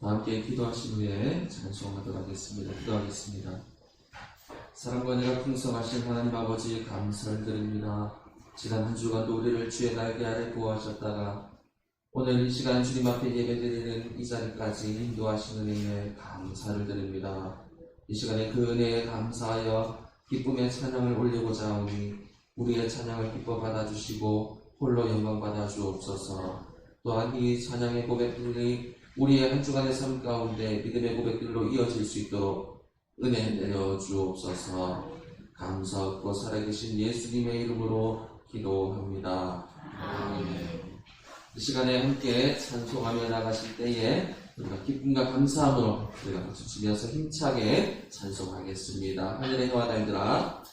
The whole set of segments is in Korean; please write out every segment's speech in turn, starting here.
다 함께 기도하신 후에 찬송하도록 하겠습니다. 기도하겠습니다. 사랑과 은혜가 풍성하신 하나님 아버지 감사를 드립니다. 지난 한 주간도 우리를 주의 날개 아래 보호하셨다가 오늘 이 시간 주님 앞에 예배드리는 이 자리까지 인도하시는 은혜에 감사를 드립니다. 이 시간에 그 은혜에 감사하여 기쁨의 찬양을 올리고자 하오니 우리의 찬양을 기뻐 받아주시고 홀로 영광 받아 주옵소서. 또한 이 찬양의 고백들이 우리의 한 주간의 삶 가운데 믿음의 고백들로 이어질 수 있도록 은혜 내려 주옵소서. 감사 없고 살아계신 예수님의 이름으로 기도합니다. 아멘. 이 시간에 함께 찬송하며 나가실 때에 우리가 기쁨과 감사함으로 우리가 박수 치면서 힘차게 찬송하겠습니다. 하늘의 해와 달들아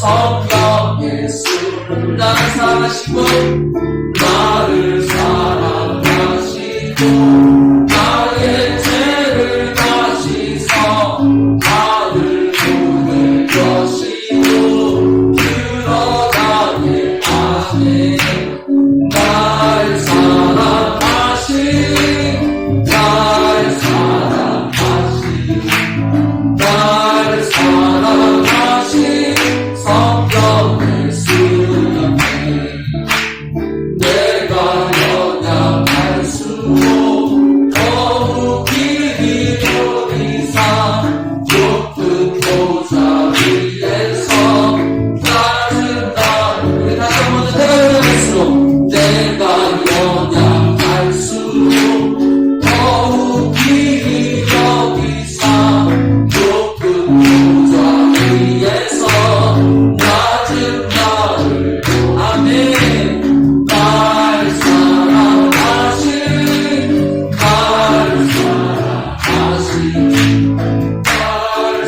성령 예수 나를 사랑하시고 나를 사랑하시고 나의 죄를 다시서 나를 보낼 것이고 그러다니 아멘 날 사랑하신 날 사랑하신 날 사랑하신 성령 예수 내가 연약할수록 더욱 길이 돌이사 높은 보좌 위에서 낮은 나를 우리 다시 한번 내가 연약할수록 더욱 길이 여기사 높은 보좌 위에서 낮은 나를 아멘 날 사랑하신 날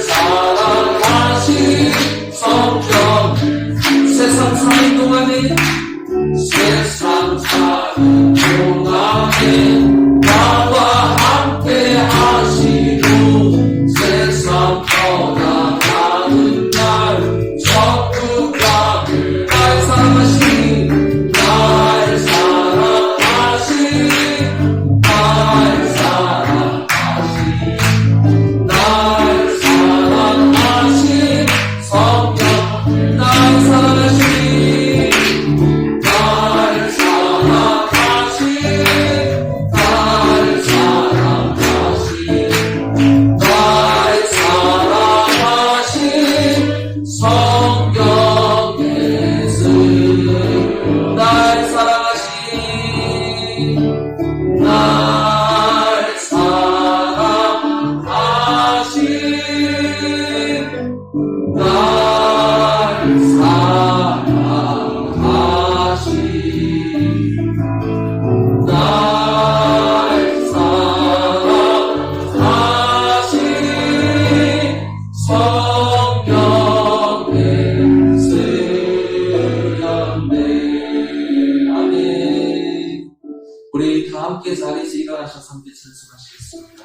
사랑하신 성령 세상 사는 동안에 나와 함께 하시고 세상 떠나가는 날 천국 가길 날 사랑하신 날 사랑하신 날 사랑하신 날 사랑하신 성령 날 사랑하신 날 사랑하신 날 사랑하신 성령 예수 날 사랑하신 날 사랑하신 날 사랑하신 날 사랑하신 성령 예수였네 아멘 우리 다 함께 자리에서 일어나셔서 함께 찬송하시겠습니다.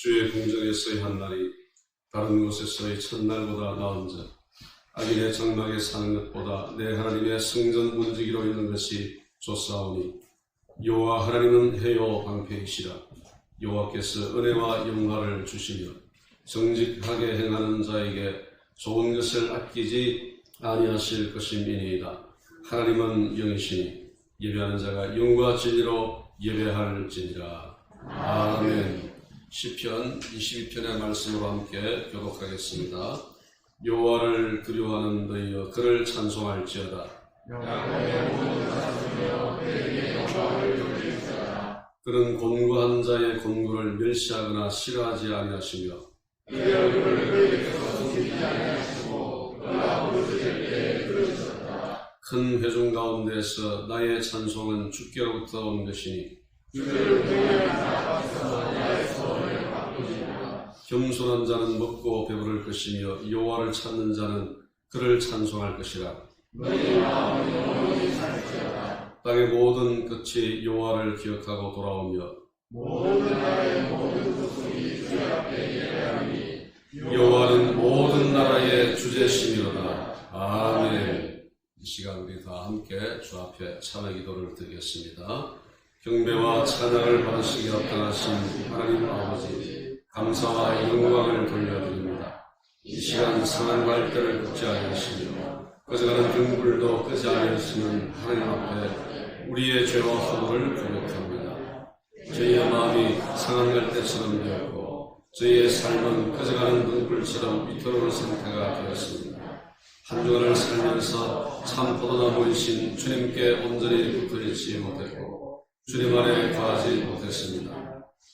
주의 궁정에서의 한 날이 다른 곳에서의 첫날보다 나은 자, 악인의 장막에 사는 것보다 내 하나님의 성전 문지기로 있는 것이 좋사오니 여호와 하나님은 해요 방패이시라. 여호와께서 은혜와 영화를 주시며 정직하게 행하는 자에게 좋은 것을 아끼지 아니하실 것임이니이다. 하나님은 영이시니 예배하는 자가 영과 진리로 예배할지니라. 아멘. 시편 22편의 말씀으로 함께 교독하겠습니다. 여호와를 두려워하는 너희여 그를 찬송할지어다. 그는 곤고한 자의 곤고를 멸시하거나 싫어하지 아니하시며 큰 회중 가운데서 나의 찬송은 주께로부터 온 것이니 겸손한 자는 먹고 배부를 것이며 여호와를 찾는 자는 그를 찬송할 것이라. 땅의 모든 끝이 여호와를 기억하고 돌아오며 여호와는 모든 나라의 주제심이로다. 아멘. 이 시간 우리 다 함께 주 앞에 참회 기도를 드리겠습니다. 경배와 찬양을 받으시기 합당하신 하나님 아버지, 감사와 영광을 돌려드립니다. 이 시간 상한 갈대를 걷지 아니하시며 꺼져가는 등불도 끄지 아니하시는 하나님 앞에 우리의 죄와 허물을 고백합니다. 저희의 마음이 상한 갈대처럼 되었고 저희의 삶은 꺼져가는 등불처럼 위태로운 상태가 되었습니다. 한 주간을 살면서 참 포도나무이신 주님께 온전히 붙어있지 못했고 주님 안에 거하지 못했습니다.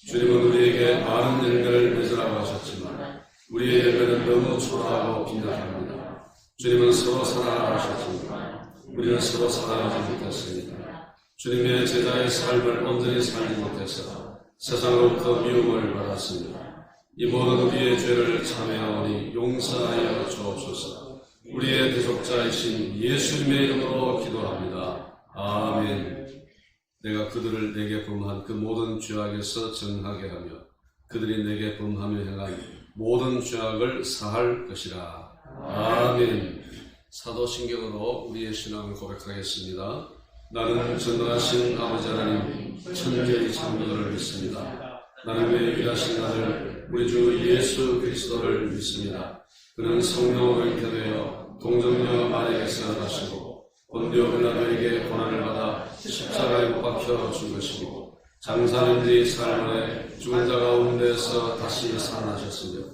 주님은 우리에게 많은 열매를 맺으라고 하셨지만 우리의 열매는 너무 초라하고 빈약합니다. 주님은 서로 사랑하라 하셨지만 우리는 서로 사랑하지 못했습니다. 주님의 제자의 삶을 온전히 살지 못해서 세상으로부터 미움을 받았습니다. 이 모든 우리의 죄를 참회하오니 용서하여 주옵소서. 우리의 대속자이신 예수님의 이름으로 기도합니다. 아멘. 내가 그들을 내게 범한 그 모든 죄악에서 정하게 하며 그들이 내게 범하며 행한 모든 죄악을 사할 것이라. 아멘. 사도신경으로 우리의 신앙을 고백하겠습니다. 나는 전능하신 아버지 하나님 천지의 창조주를 믿습니다. 나는 유일하신 아들 우리 주 예수 그리스도를 믿습니다. 그는 성령으로 잉태되어 동정녀 마리아에서 나시고 본디오 빌라도에게 고난을 받아 십자가에 못 박혀 죽으시고 장사는 뒤 사흘 죽은 자 가운데서 다시 살아나셨으며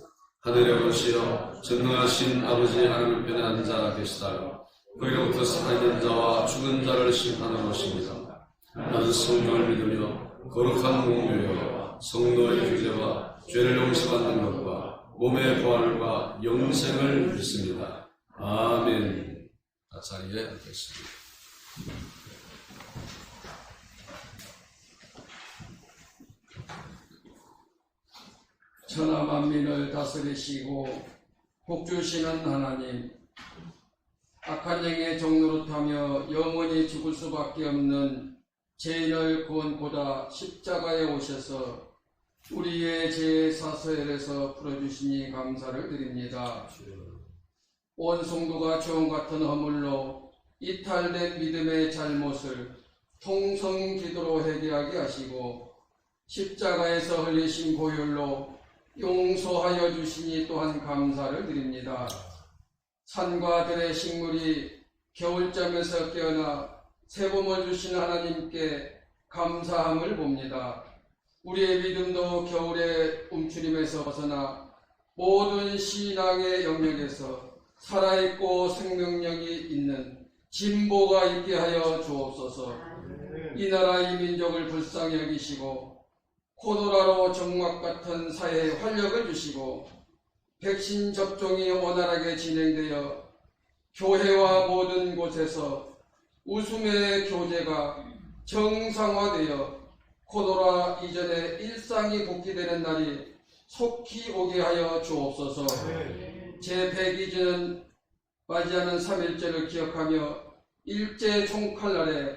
하늘에 오르시어 전능하신 아버지 하나님 편에 앉아 계시다가 거기로부터 살아있는 자와 죽은 자를 심판하러 오십니다. 나는 성령을 믿으며 거룩한 공교회와 성도의 교제와 죄를 용서받는 것과 몸의 부활과 영생을 믿습니다. 아멘. 자리에 앉겠습니다. 천하 만민을 다스리시고 복주시는 하나님, 악한 영의 종노릇하며 영원히 죽을 수밖에 없는 죄인을 구원보다 십자가에 오셔서 우리의 죄 사서엘에서 풀어주시니 감사를 드립니다. 온 성도가 주홍 같은 허물로 이탈된 믿음의 잘못을 통성 기도로 회개하게 하시고 십자가에서 흘리신 보혈로 용서하여 주시니 또한 감사를 드립니다. 산과 들의 식물이 겨울잠에서 깨어나 새봄을 주시는 하나님께 감사함을 봅니다. 우리의 믿음도 겨울의 움츠림에서 벗어나 모든 신앙의 영역에서 살아있고 생명력이 있는 진보가 있게 하여 주옵소서. 이 나라 이 민족을 불쌍히 여기시고 코로나로 정막 같은 사회에 활력을 주시고 백신 접종이 원활하게 진행되어 교회와 모든 곳에서 웃음의 교제가 정상화되어 코로나 이전의 일상이 복귀되는 날이 속히 오게 하여 주옵소서. 제102주년 맞이하는 3.1절을 기억하며 일제 총칼날에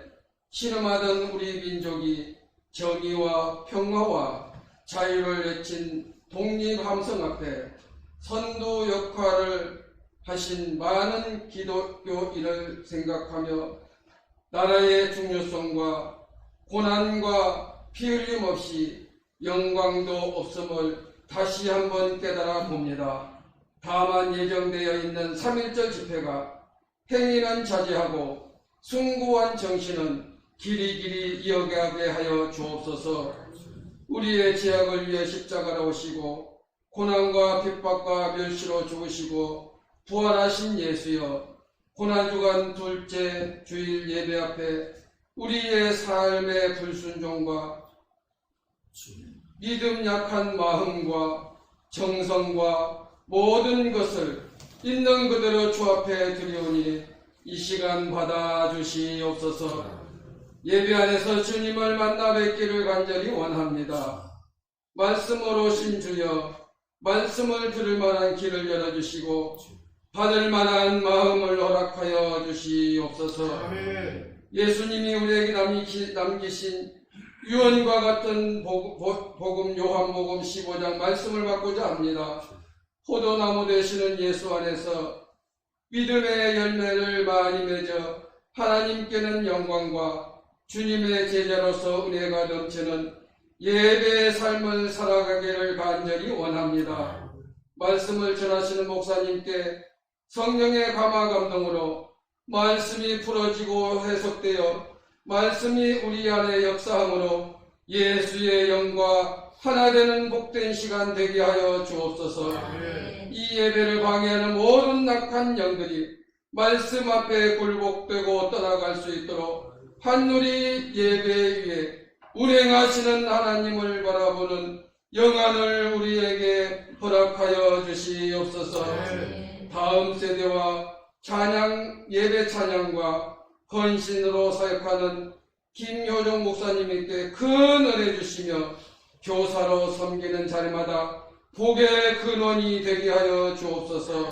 신음하던 우리 민족이 정의와 평화와 자유를 외친 독립함성 앞에 선두 역할을 하신 많은 기독교인을 생각하며 나라의 중요성과 고난과 피 흘림 없이 영광도 없음을 다시 한번 깨달아 봅니다. 다만 예정되어 있는 3.1절 집회가 행위는 자제하고 숭고한 정신은 길이길이 이어가게 하여 주옵소서. 우리의 죄악을 위해 십자가로 오시고 고난과 핍박과 멸시로 죽으시고 부활하신 예수여, 고난주간 둘째 주일 예배 앞에 우리의 삶의 불순종과 믿음 약한 마음과 정성과 모든 것을 있는 그대로 주 앞에 드리오니 이 시간 받아주시옵소서. 예배 안에서 주님을 만나 뵙기를 간절히 원합니다. 말씀으로 오신 주여, 말씀을 들을 만한 길을 열어주시고 받을 만한 마음을 허락하여 주시옵소서. 예수님이 우리에게 남기신 유언과 같은 복음 요한복음 15장 말씀을 받고자 합니다. 포도나무 되시는 예수 안에서 믿음의 열매를 많이 맺어 하나님께는 영광과 주님의 제자로서 은혜가 넘치는 예배의 삶을 살아가기를 간절히 원합니다. 말씀을 전하시는 목사님께 성령의 감화 감동으로 말씀이 풀어지고 해석되어 말씀이 우리 안에 역사함으로 예수의 영과 하나 되는 복된 시간 되게 하여 주옵소서. 이 예배를 방해하는 모든 악한 영들이 말씀 앞에 굴복되고 떠나갈 수 있도록 한누리 예배 위에 운행하시는 하나님을 바라보는 영안을 우리에게 허락하여 주시옵소서. 다음 세대와 예배 찬양과 헌신으로 사역하는 김효정 목사님께 큰 은혜 주시며 교사로 섬기는 자리마다 복의 근원이 되게 하여 주옵소서.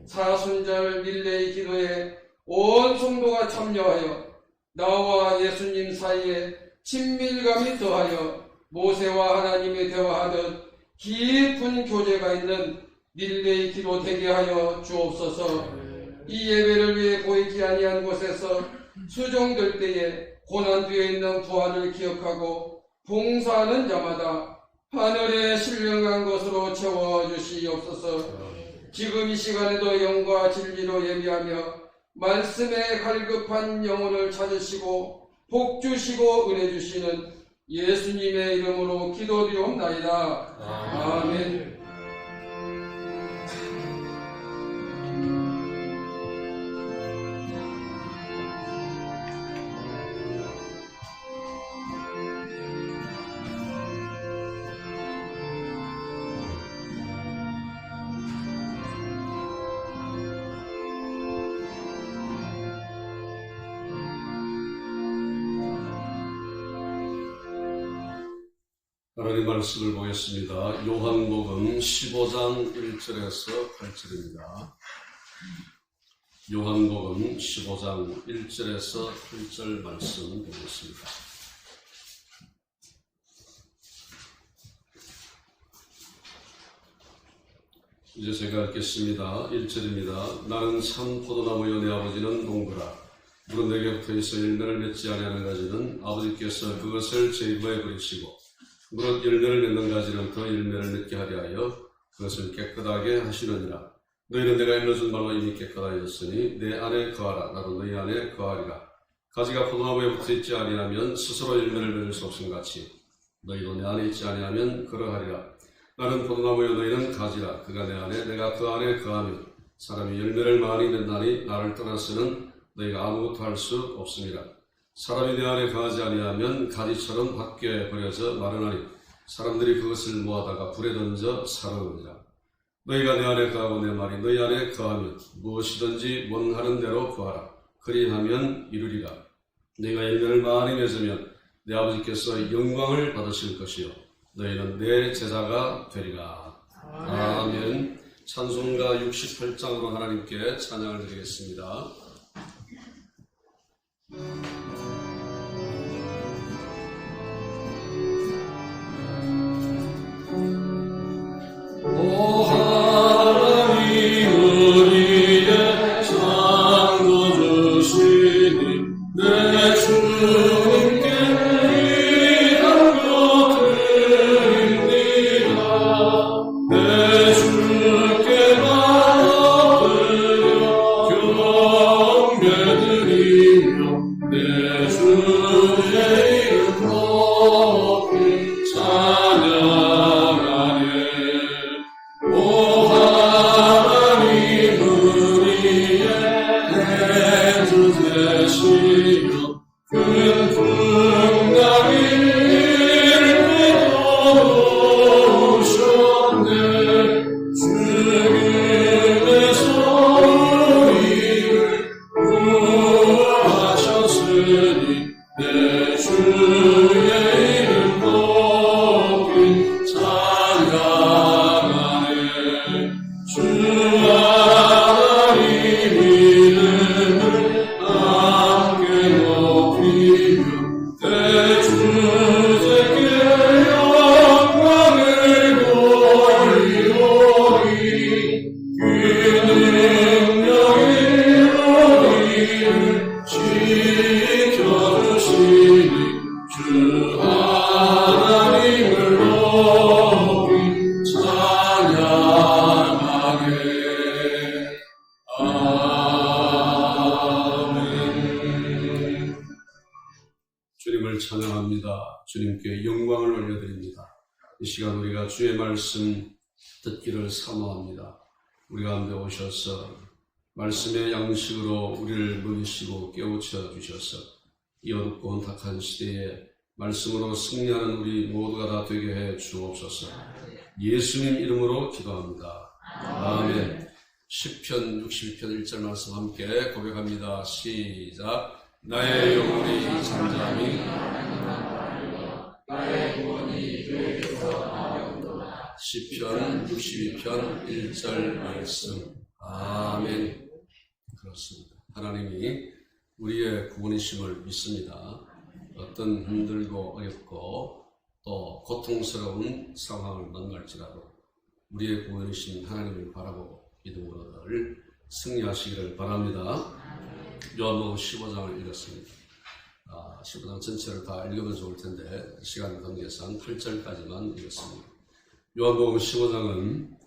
사순절 릴레이 기도에 온 성도가 참여하여 나와 예수님 사이에 친밀감이 더하여 모세와 하나님이 대화하듯 깊은 교제가 있는 릴레이 기도 되게 하여 주옵소서. 이 예배를 위해 보이지 아니한 곳에서 수종될 때에 고난 뒤에 있는 부활을 기억하고 봉사하는 자마다 하늘에 신령한 것으로 채워주시옵소서. 지금 이 시간에도 영과 진리로 예비하며 말씀에 갈급한 영혼을 찾으시고 복 주시고 은혜 주시는 예수님의 이름으로 기도드리옵나이다. 아멘. 하나님 말씀을 보겠습니다. 요한복음 15장 1절에서 8절입니다. 요한복음 15장 1절에서 8절 말씀 보겠습니다. 이제 제가 읽겠습니다. 1절입니다. 나는 참 포도나무여 내 아버지는 농부라. 물은 내게 붙어있어 열매를 맺지 아니하는 가지는 아버지께서 그것을 제거해 버리시고 무릇 열매를 맺는 가지는 더 열매를 맺게 하려 하여 그것을 깨끗하게 하시느니라. 너희는 내가 일러준 말로 이미 깨끗하였으니 내 안에 거하라. 나도 너희 안에 거하리라. 가지가 포도나무에 붙어있지 아니하면 스스로 열매를 맺을 수 없음 같이 너희도 내 안에 있지 아니하면 그러하리라. 나는 포도나무여 너희는 가지라. 그가 내 안에 내가 그 안에 거하면 사람이 열매를 많이 맺나니 나를 떠나서는 너희가 아무것도 할 수 없습니다. 사람이 내 안에 거하지 아니하면 가지처럼 밖에 버려져 마르나니 사람들이 그것을 모아다가 불에 던져 사르느니라. 너희가 내 안에 거하고 내 말이 너희 안에 거하면 무엇이든지 원하는 대로 구하라. 그리하면 이루리라. 너희가 열매를 많이 맺으면 내 아버지께서 영광을 받으실 것이요 너희는 내 제자가 되리라. 아멘. 찬송가 68장으로 하나님께 찬양을 드리겠습니다. 오 하나님 우리의 창조 주시니 내 주님께 귀한 것 드립니다. 주께 나아드려 경배드리며 내 주의 이름 높이 찬양하네. 오 하나님 우리의 대주 되시며 큰 풍랑이 일으켜오셨네. 죽음의 소리를 구하셨으니 내 주의 이름 높이 찬양하네. 주 하나님 이름을 함께 높이며 대주제께 영광을 돌리오리. 그 능력이 우리를 지켜주시니 주 하나님을 높이 찬양하게. 아멘. 주님을 찬양합니다. 주님께 영광을 올려드립니다. 이 시간 우리가 주의 말씀 듣기를 사모합니다. 우리 가운데 오셔서 말씀의 양식으로 우리를 먹이시고 깨우쳐 주셔서 이 어둡고 혼탁한 시대에 말씀으로 승리하는 우리 모두가 다 되게 해 주옵소서. 예수님 이름으로 기도합니다. 아멘. 시편 61편 1절 말씀 함께 고백합니다. 시작. 나의 영혼이 잠잠히 시편 62편 1절 말씀. 아멘. 그렇습니다. 하나님이 우리의 구원이심을 믿습니다. 어떤 힘들고 어렵고 또 고통스러운 상황을 만날지라도 우리의 구원이신 하나님을 바라보고 믿음으로 늘 승리하시기를 바랍니다. 요한복음 15장을 읽었습니다. 15장 전체를 다 읽으면 좋을 텐데 시간 관계상 8절까지만 읽었습니다. 요한복음 15장은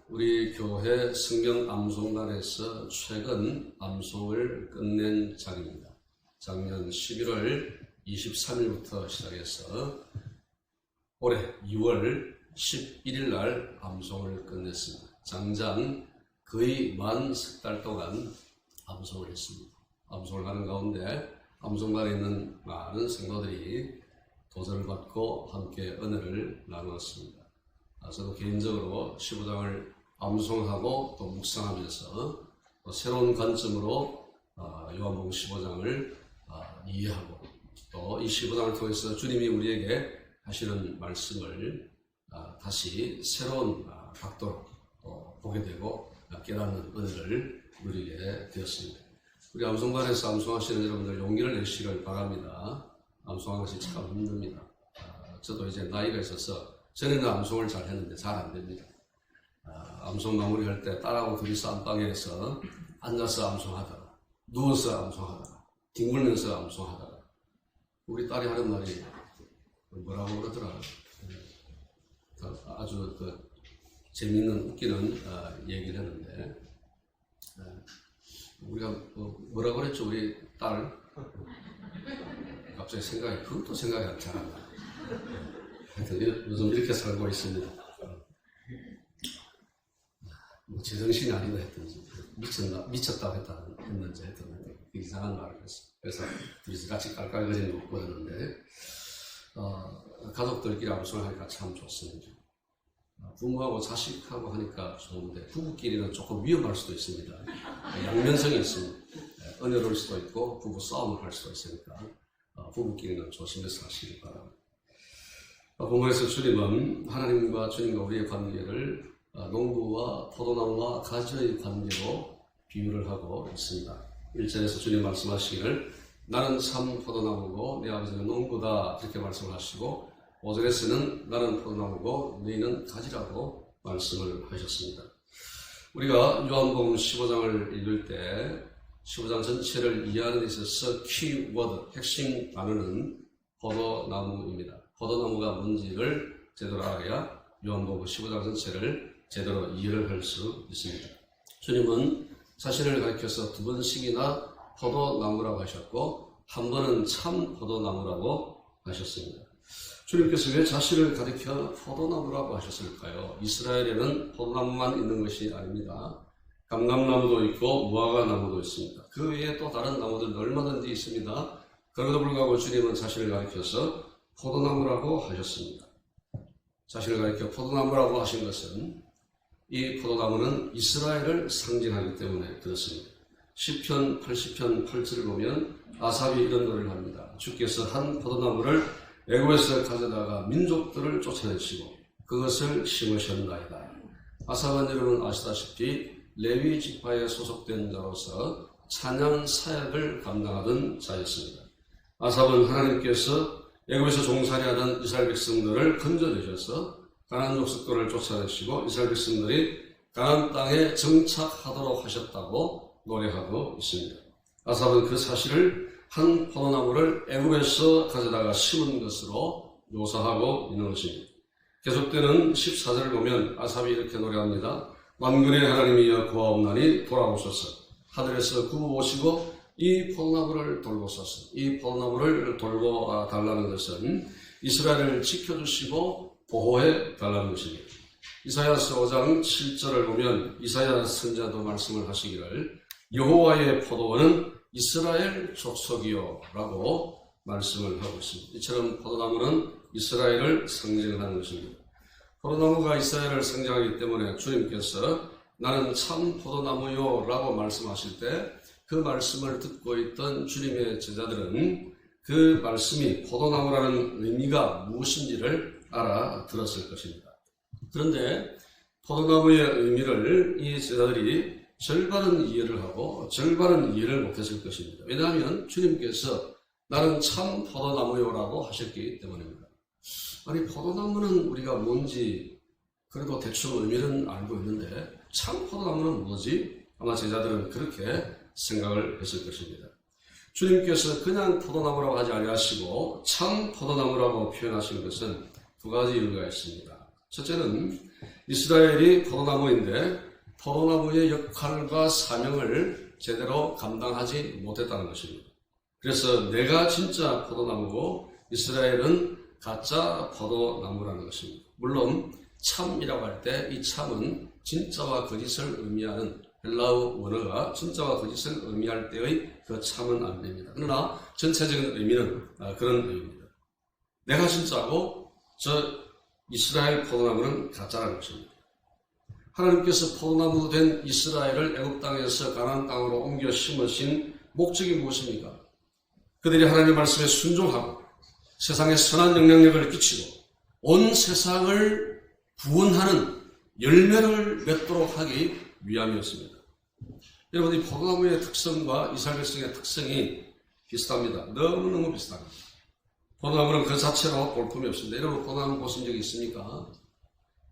우리 교회 성경 암송단에서 최근 암송을 끝낸 장입니다. 작년 11월 23일부터 시작해서 올해 2월 11일 날 암송을 끝냈습니다. 장장 거의 만 석 달 동안 암송을 했습니다. 암송을 하는 가운데 암송단에 있는 많은 성도들이 도전을 받고 함께 은혜를 나누었습니다. 저도 개인적으로 15장을 암송하고 또 묵상하면서 또 새로운 관점으로 요한복음 15장을 이해하고 또 이 15장을 통해서 주님이 우리에게 하시는 말씀을 다시 새로운 각도로 보게 되고 깨닫는 은혜를 누리게 되었습니다. 우리 암송반에서 암송하시는 여러분들 용기를 내시길 바랍니다. 암송하는 것이 참 힘듭니다. 저도 이제 나이가 있어서 전에는 암송을 잘 했는데 잘 안 됩니다. 암송 마무리할 때 딸하고 둘이서 안방에서 앉아서 암송하다가 누워서 암송하다가 뒹굴면서 암송하다가 우리 딸이 하는 말이 뭐라고 그러더라. 아주 재미있는 웃기는 얘기를 했는데 우리가 뭐라고 그랬죠? 우리 딸 갑자기 그것도 생각이 잘 안 나. 하여튼 요즘 이렇게 살고 있습니다. 뭐 제정신이 아니다 했든지 미쳤다고 했는지 하여튼 이상한 말을 했어요. 그래서 둘이서 같이 깔깔거리는 거 보였는데 가족들끼리 암송을 하니까 참 좋습니다. 부모하고 자식하고 하니까 좋은데 부부끼리는 조금 위험할 수도 있습니다. 양면성이 있습니다. 은혜로울 수도 있고 부부 싸움을 할 수도 있으니까 부부끼리는 조심해서 하시기 바랍니다. 본문에서 주님은 하나님과 주님과 우리의 관계를 농부와 포도나무와 가지의 관계로 비유를 하고 있습니다. 1절에서 주님 말씀하시기를 나는 참 포도나무고 내 아버지는 농부다 이렇게 말씀을 하시고 5절에서는 나는 포도나무고 너희는 가지라고 말씀을 하셨습니다. 우리가 요한복음 15장을 읽을 때 15장 전체를 이해하는 데 있어서 키워드, 핵심 단어는 포도나무입니다. 포도나무가 뭔지를 제대로 알아야 요한복음 15장 전체를 제대로 이해를 할 수 있습니다. 주님은 자신을 가리켜서 2번씩이나 포도나무라고 하셨고 한 번은 참 포도나무라고 하셨습니다. 주님께서 왜 자신을 가리켜 포도나무라고 하셨을까요? 이스라엘에는 포도나무만 있는 것이 아닙니다. 감람나무도 있고 무화과나무도 있습니다. 그 외에 또 다른 나무들도 얼마든지 있습니다. 그럼에도 불구하고 주님은 자신을 가리켜서 포도나무라고 하셨습니다. 자신을 가리켜 포도나무라고 하신 것은 이 포도나무는 이스라엘을 상징하기 때문에 그렇습니다. 시편 80편 8절을 보면 아삽이 이런 노래를 합니다. 주께서 한 포도나무를 애굽에서 가져다가 민족들을 쫓아내시고 그것을 심으셨나이다. 아삽은 여러분 아시다시피 레위 지파에 소속된 자로서 찬양 사역을 감당하던 자였습니다. 아삽은 하나님께서 애굽에서 종살이하던 이스라엘 백성들을 건져내셔서 가나안 족속들을 쫓아내시고 이스라엘 백성들이 가나안 땅에 정착하도록 하셨다고 노래하고 있습니다. 아삽은 그 사실을 한 포도나무를 애굽에서 가져다가 심은 것으로 묘사하고 있는 것입니다. 계속되는 14절을 보면 아삽이 이렇게 노래합니다. 만군의 하나님이여 구하옵나니 돌아오소서. 하늘에서 구하오시고 이 포도나무를 돌보소서. 이 포도나무를 돌보 달라는 것은 이스라엘을 지켜주시고 보호해 달라는 것입니다. 이사야서 5장 7절을 보면 이사야 선지자도 말씀을 하시기를 여호와의 포도원은 이스라엘 족속이요 라고 말씀을 하고 있습니다. 이처럼 포도나무는 이스라엘을 상징하는 것입니다. 포도나무가 이스라엘을 상징하기 때문에 주님께서 나는 참 포도나무요 라고 말씀하실 때 그 말씀을 듣고 있던 주님의 제자들은 그 말씀이 포도나무라는 의미가 무엇인지를 알아들었을 것입니다. 그런데 포도나무의 의미를 이 제자들이 절반은 이해를 하고 절반은 이해를 못했을 것입니다. 왜냐하면 주님께서 나는 참 포도나무요라고 하셨기 때문입니다. 아니 포도나무는 우리가 뭔지 그래도 대충 의미는 알고 있는데 참 포도나무는 뭐지? 아마 제자들은 그렇게 생각을 했을 것입니다. 주님께서 그냥 포도나무라고 하지 아니하시고 참 포도나무라고 표현하신 것은 2가지 이유가 있습니다. 첫째는 이스라엘이 포도나무인데 포도나무의 역할과 사명을 제대로 감당하지 못했다는 것입니다. 그래서 내가 진짜 포도나무고 이스라엘은 가짜 포도나무라는 것입니다. 물론 참이라고 할 때 이 참은 진짜와 거짓을 의미하는 헬라어 원어가 진짜와 거짓을 의미할 때의 그 참은 안 됩니다. 그러나 전체적인 의미는 그런 의미입니다. 내가 진짜고 저 이스라엘 포도나무는 가짜라는 것입니다. 하나님께서 포도나무 된 이스라엘을 애굽 땅에서 가나안 땅으로 옮겨 심으신 목적이 무엇입니까? 그들이 하나님의 말씀에 순종하고 세상에 선한 영향력을 끼치고 온 세상을 구원하는 열매를 맺도록 하기 위함이었습니다. 여러분, 이 포도나무의 특성과 이스라엘 백성의 특성이 비슷합니다. 너무너무 비슷합니다. 포도나무는 그 자체로 볼품이 없습니다. 여러분, 포도나무 보신 적이 있습니까?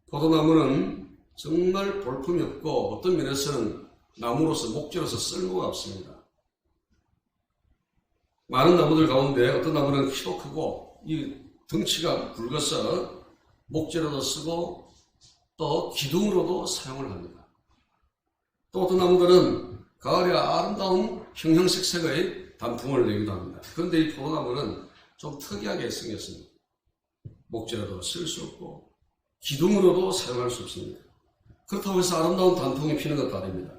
포도나무는 정말 볼품이 없고 어떤 면에서는 나무로서 목재로서 쓸모가 없습니다. 많은 나무들 가운데 어떤 나무는 키도 크고 이 덩치가 굵어서 목재로도 쓰고 또 기둥으로도 사용을 합니다. 또 어떤 나무들은 가을에 아름다운 형형색색의 단풍을 내기도 합니다. 그런데 이 포도나무는 좀 특이하게 생겼습니다. 목재로도 쓸 수 없고 기둥으로도 사용할 수 없습니다. 그렇다고 해서 아름다운 단풍이 피는 것도 아닙니다.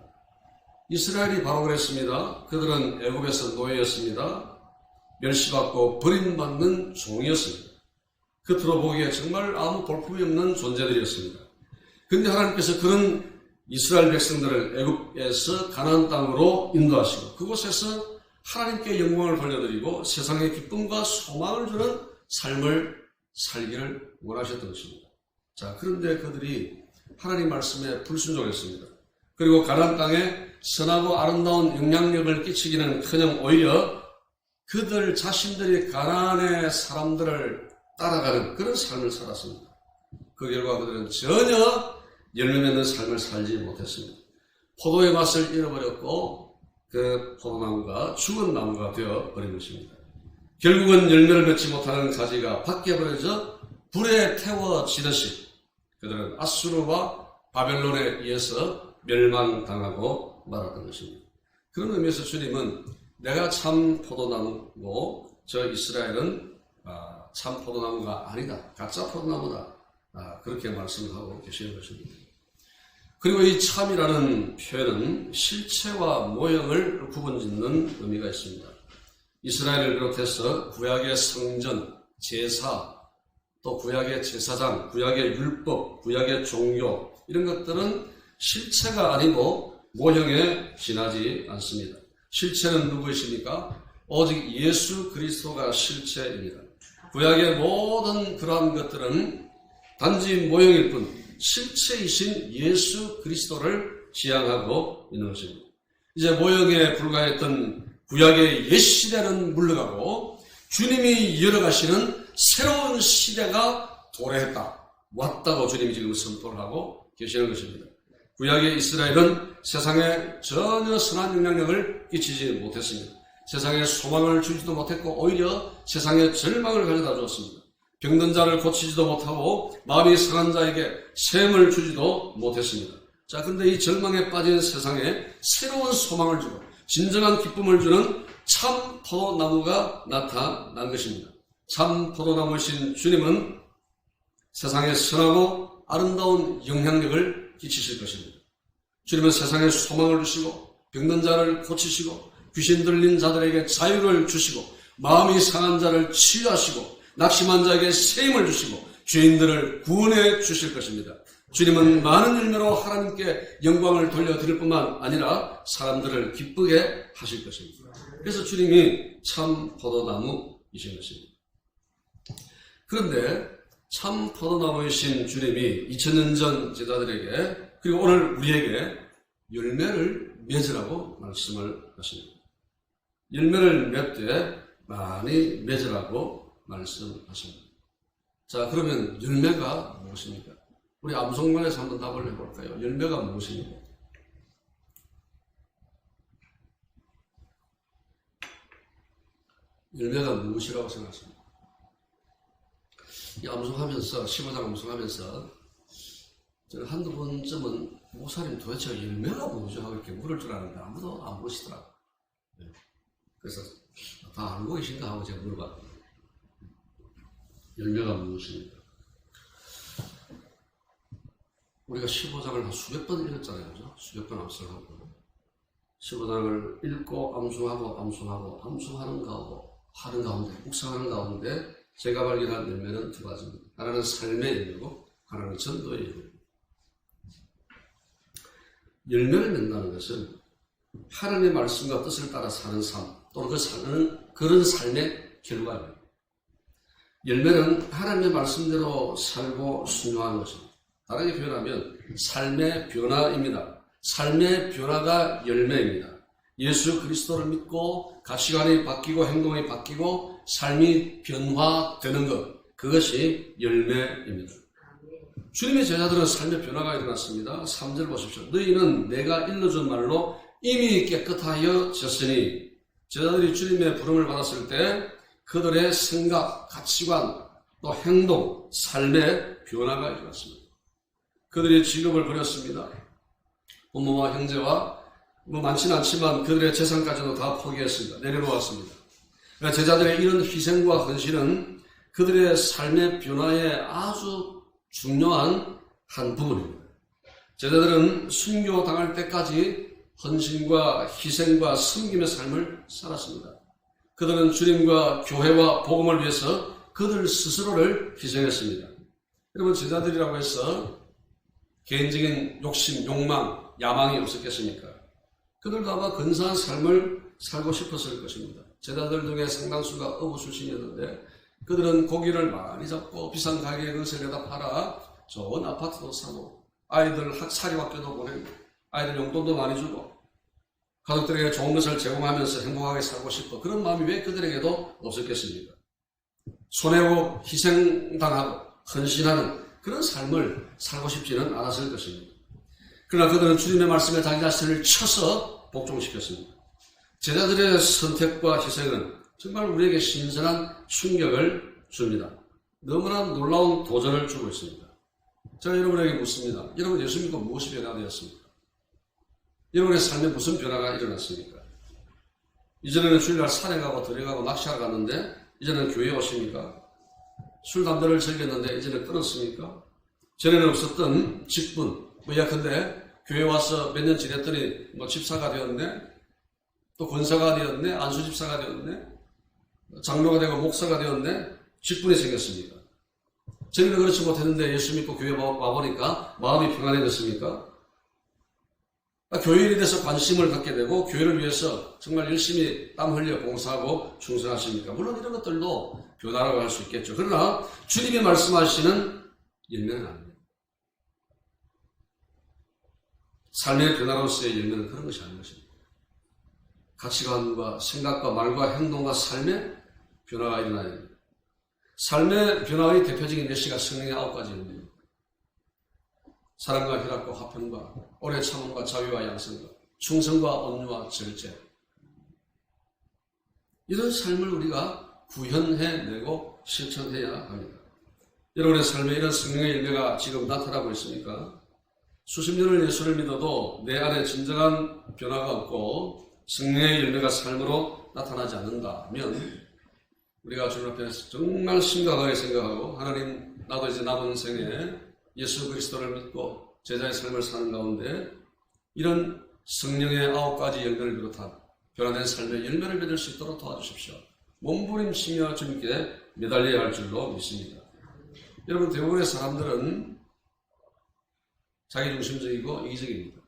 이스라엘이 바로 그랬습니다. 그들은 애굽에서 노예였습니다. 멸시받고 버림받는 종이었습니다. 겉으로 보기에 정말 아무 볼품이 없는 존재들이었습니다. 그런데 하나님께서 그런 이스라엘 백성들을 애굽에서 가나안 땅으로 인도하시고 그곳에서 하나님께 영광을 돌려드리고 세상에 기쁨과 소망을 주는 삶을 살기를 원하셨던 것입니다. 자, 그런데 그들이 하나님 말씀에 불순종했습니다. 그리고 가나안 땅에 선하고 아름다운 영향력을 끼치기는커녕 오히려 그들 자신들이 가나안의 사람들을 따라가는 그런 삶을 살았습니다. 그 결과 그들은 전혀 열매 맺는 삶을 살지 못했습니다. 포도의 맛을 잃어버렸고 그 포도나무가 죽은 나무가 되어버린 것입니다. 결국은 열매를 맺지 못하는 가지가 밖에 버려져 불에 태워지듯이 그들은 아수르와 바벨론에 의해서 멸망당하고 말았던 것입니다. 그런 의미에서 주님은 내가 참 포도나무고 저 이스라엘은 참 포도나무가 아니다. 가짜 포도나무다. 그렇게 말씀하고 계시는 것입니다. 그리고 이 참이라는 표현은 실체와 모형을 구분짓는 의미가 있습니다. 이스라엘을 비롯해서 구약의 성전, 제사, 또 구약의 제사장, 구약의 율법, 구약의 종교 이런 것들은 실체가 아니고 모형에 지나지 않습니다. 실체는 누구이십니까? 오직 예수 그리스도가 실체입니다. 구약의 모든 그러한 것들은 단지 모형일 뿐 실체이신 예수 그리스도를 지향하고 있는 것입니다. 이제 모형에 불과했던 구약의 옛 시대는 물러가고 주님이 열어가시는 새로운 시대가 도래했다. 왔다고 주님이 지금 선포를 하고 계시는 것입니다. 구약의 이스라엘은 세상에 전혀 선한 영향력을 끼치지 못했습니다. 세상에 소망을 주지도 못했고 오히려 세상에 절망을 가져다 주었습니다. 병든 자를 고치지도 못하고 마음이 상한 자에게 셈을 주지도 못했습니다. 자, 근데 이 절망에 빠진 세상에 새로운 소망을 주고 진정한 기쁨을 주는 참 포도나무가 나타난 것입니다. 참 포도나무이신 주님은 세상에 선하고 아름다운 영향력을 끼치실 것입니다. 주님은 세상에 소망을 주시고 병든 자를 고치시고 귀신 들린 자들에게 자유를 주시고 마음이 상한 자를 치유하시고 낙심한 자에게 세임을 주시고 죄인들을 구원해 주실 것입니다. 주님은 많은 열매로 하나님께 영광을 돌려드릴 뿐만 아니라 사람들을 기쁘게 하실 것입니다. 그래서 주님이 참 포도나무이신 것입니다. 그런데 참 포도나무이신 주님이 2000년 전 제자들에게 그리고 오늘 우리에게 열매를 맺으라고 말씀을 하십니다. 열매를 맺되 많이 맺으라고 말씀하십니다. 자, 그러면 열매가 무엇입니까? 우리 암송문에서 한번 답을 해볼까요? 열매가 무엇입니까? 열매가 무엇이라고 생각하십니까? 이 암송하면서 15장 암송하면서 저는 한두 번쯤은 목사님 도대체 열매가 뭐죠? 하고 이렇게 물을 줄 알았는데 아무도 안 물으시더라고요. 그래서 다 알고 계신가 하고 제가 물어봤거든요. 열매가 무엇입니까? 우리가 15장을 한 수백 번 읽었잖아요. 그죠? 수백 번 암송하고 15장을 읽고 암송하는 가운데 묵상하는 가운데 제가 발견한 열매는 두 가지입니다. 하나는 삶의 열매고 하나는 전도의 열매입니다. 열매를 맺는다는 것은 하나님의 말씀과 뜻을 따라 사는 삶 또는 그런 삶의 결과입니다. 열매는 하나님의 말씀대로 살고 순종하는 것입니다. 다르게 표현하면 삶의 변화입니다. 삶의 변화가 열매입니다. 예수 그리스도를 믿고 가치관이 바뀌고 행동이 바뀌고 삶이 변화되는 것, 그것이 열매입니다. 주님의 제자들은 삶의 변화가 일어났습니다. 3절 보십시오. 너희는 내가 일러준 말로 이미 깨끗하여졌으니 제자들이 주님의 부름을 받았을 때 그들의 생각, 가치관, 또 행동, 삶의 변화가 일어났습니다. 그들이 직업을 버렸습니다. 부모와 형제와 많지는 않지만 그들의 재산까지도 다 포기했습니다. 내려놓았습니다. 그러니까 제자들의 이런 희생과 헌신은 그들의 삶의 변화에 아주 중요한 한 부분입니다. 제자들은 순교당할 때까지 헌신과 희생과 섬김의 삶을 살았습니다. 그들은 주님과 교회와 복음을 위해서 그들 스스로를 희생했습니다. 여러분, 제자들이라고 해서 개인적인 욕심, 욕망, 야망이 없었겠습니까? 그들도 아마 근사한 삶을 살고 싶었을 것입니다. 제자들 중에 상당수가 어부 출신이었는데 그들은 고기를 많이 잡고 비싼 가게에 그것을 내다 팔아 좋은 아파트도 사고 아이들 사립학교도 보내고 아이들 용돈도 많이 주고 가족들에게 좋은 것을 제공하면서 행복하게 살고 싶어. 그런 마음이 왜 그들에게도 없었겠습니까? 손해고 희생당하고 헌신하는 그런 삶을 살고 싶지는 않았을 것입니다. 그러나 그들은 주님의 말씀에 자기 자신을 쳐서 복종시켰습니다. 제자들의 선택과 희생은 정말 우리에게 신선한 충격을 줍니다. 너무나 놀라운 도전을 주고 있습니다. 제가 여러분에게 묻습니다. 여러분 예수 믿고 무엇이 변화되었습니까? 여러분의 삶에 무슨 변화가 일어났습니까? 이전에는 주일날 산에 가고 들에 가고 낚시하러 갔는데 이제는 교회에 오십니까? 술, 담배를 즐겼는데 이제는 끊었습니까? 전에는 없었던 직분, 예컨대 교회 와서 몇 년 지냈더니 집사가 되었네, 또 권사가 되었네, 안수집사가 되었네, 장로가 되고 목사가 되었네, 직분이 생겼습니까? 전에는 그렇지 못했는데 예수 믿고 교회 와보니까 마음이 평안해졌습니까? 교회 일에 대해서 관심을 갖게 되고 교회를 위해서 정말 열심히 땀 흘려 봉사하고 충성하십니까? 물론 이런 것들도 변화라고 할 수 있겠죠. 그러나 주님이 말씀하시는 열매는 아닙니다. 삶의 변화로서의 열매는 그런 것이 아닌 것입니다. 가치관과 생각과 말과 행동과 삶의 변화가 일어나야 됩니다. 삶의 변화의 대표적인 예시가 성령의 9가지입니다. 사랑과 희락과 화평과 오래 참음과 자유와 양성과 충성과 온유와 절제. 이런 삶을 우리가 구현해내고 실천해야 합니다. 여러분의 삶에 이런 성령의 열매가 지금 나타나고 있습니까? 수십 년을 예수를 믿어도 내 안에 진정한 변화가 없고 성령의 열매가 삶으로 나타나지 않는다면 우리가 주님 앞에서 정말 심각하게 생각하고 하나님, 나도 이제 남은 생에 예수 그리스도를 믿고 제자의 삶을 사는 가운데 이런 성령의 9가지 열매를 비롯한 변화된 삶의 열매를 맺을 수 있도록 도와주십시오. 몸부림치며 주님께 매달려야 할 줄로 믿습니다. 여러분, 대부분의 사람들은 자기중심적이고 이기적입니다.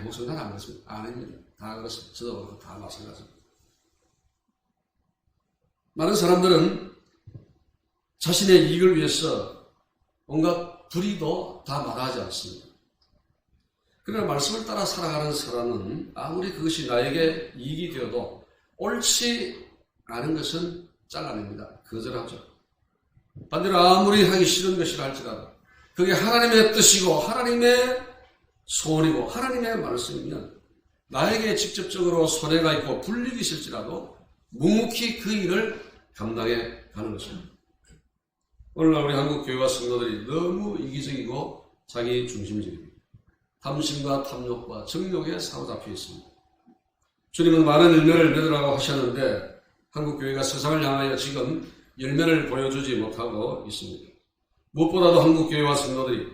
목소리 난 안 그렇습니다. 아닙니다. 다 그렇습니다. 저도 그렇고 다 마찬가지입니다. 많은 사람들은 자신의 이익을 위해서 온갖 불의도 다 마다하지 않습니다. 그러나 말씀을 따라 살아가는 사람은 아무리 그것이 나에게 이익이 되어도 옳지 않은 것은 잘라냅니다. 거절하죠. 반대로 아무리 하기 싫은 것이라 할지라도 그게 하나님의 뜻이고 하나님의 소원이고 하나님의 말씀이면 나에게 직접적으로 손해가 있고 불리기 싫지라도 묵묵히 그 일을 감당해 가는 것입니다. 오늘날 우리 한국 교회와 성도들이 너무 이기적이고 자기 중심적입니다. 탐심과 탐욕과 정욕에 사로잡혀 있습니다. 주님은 많은 열매를 맺으라고 하셨는데 한국 교회가 세상을 향하여 지금 열매를 보여주지 못하고 있습니다. 무엇보다도 한국 교회와 성도들이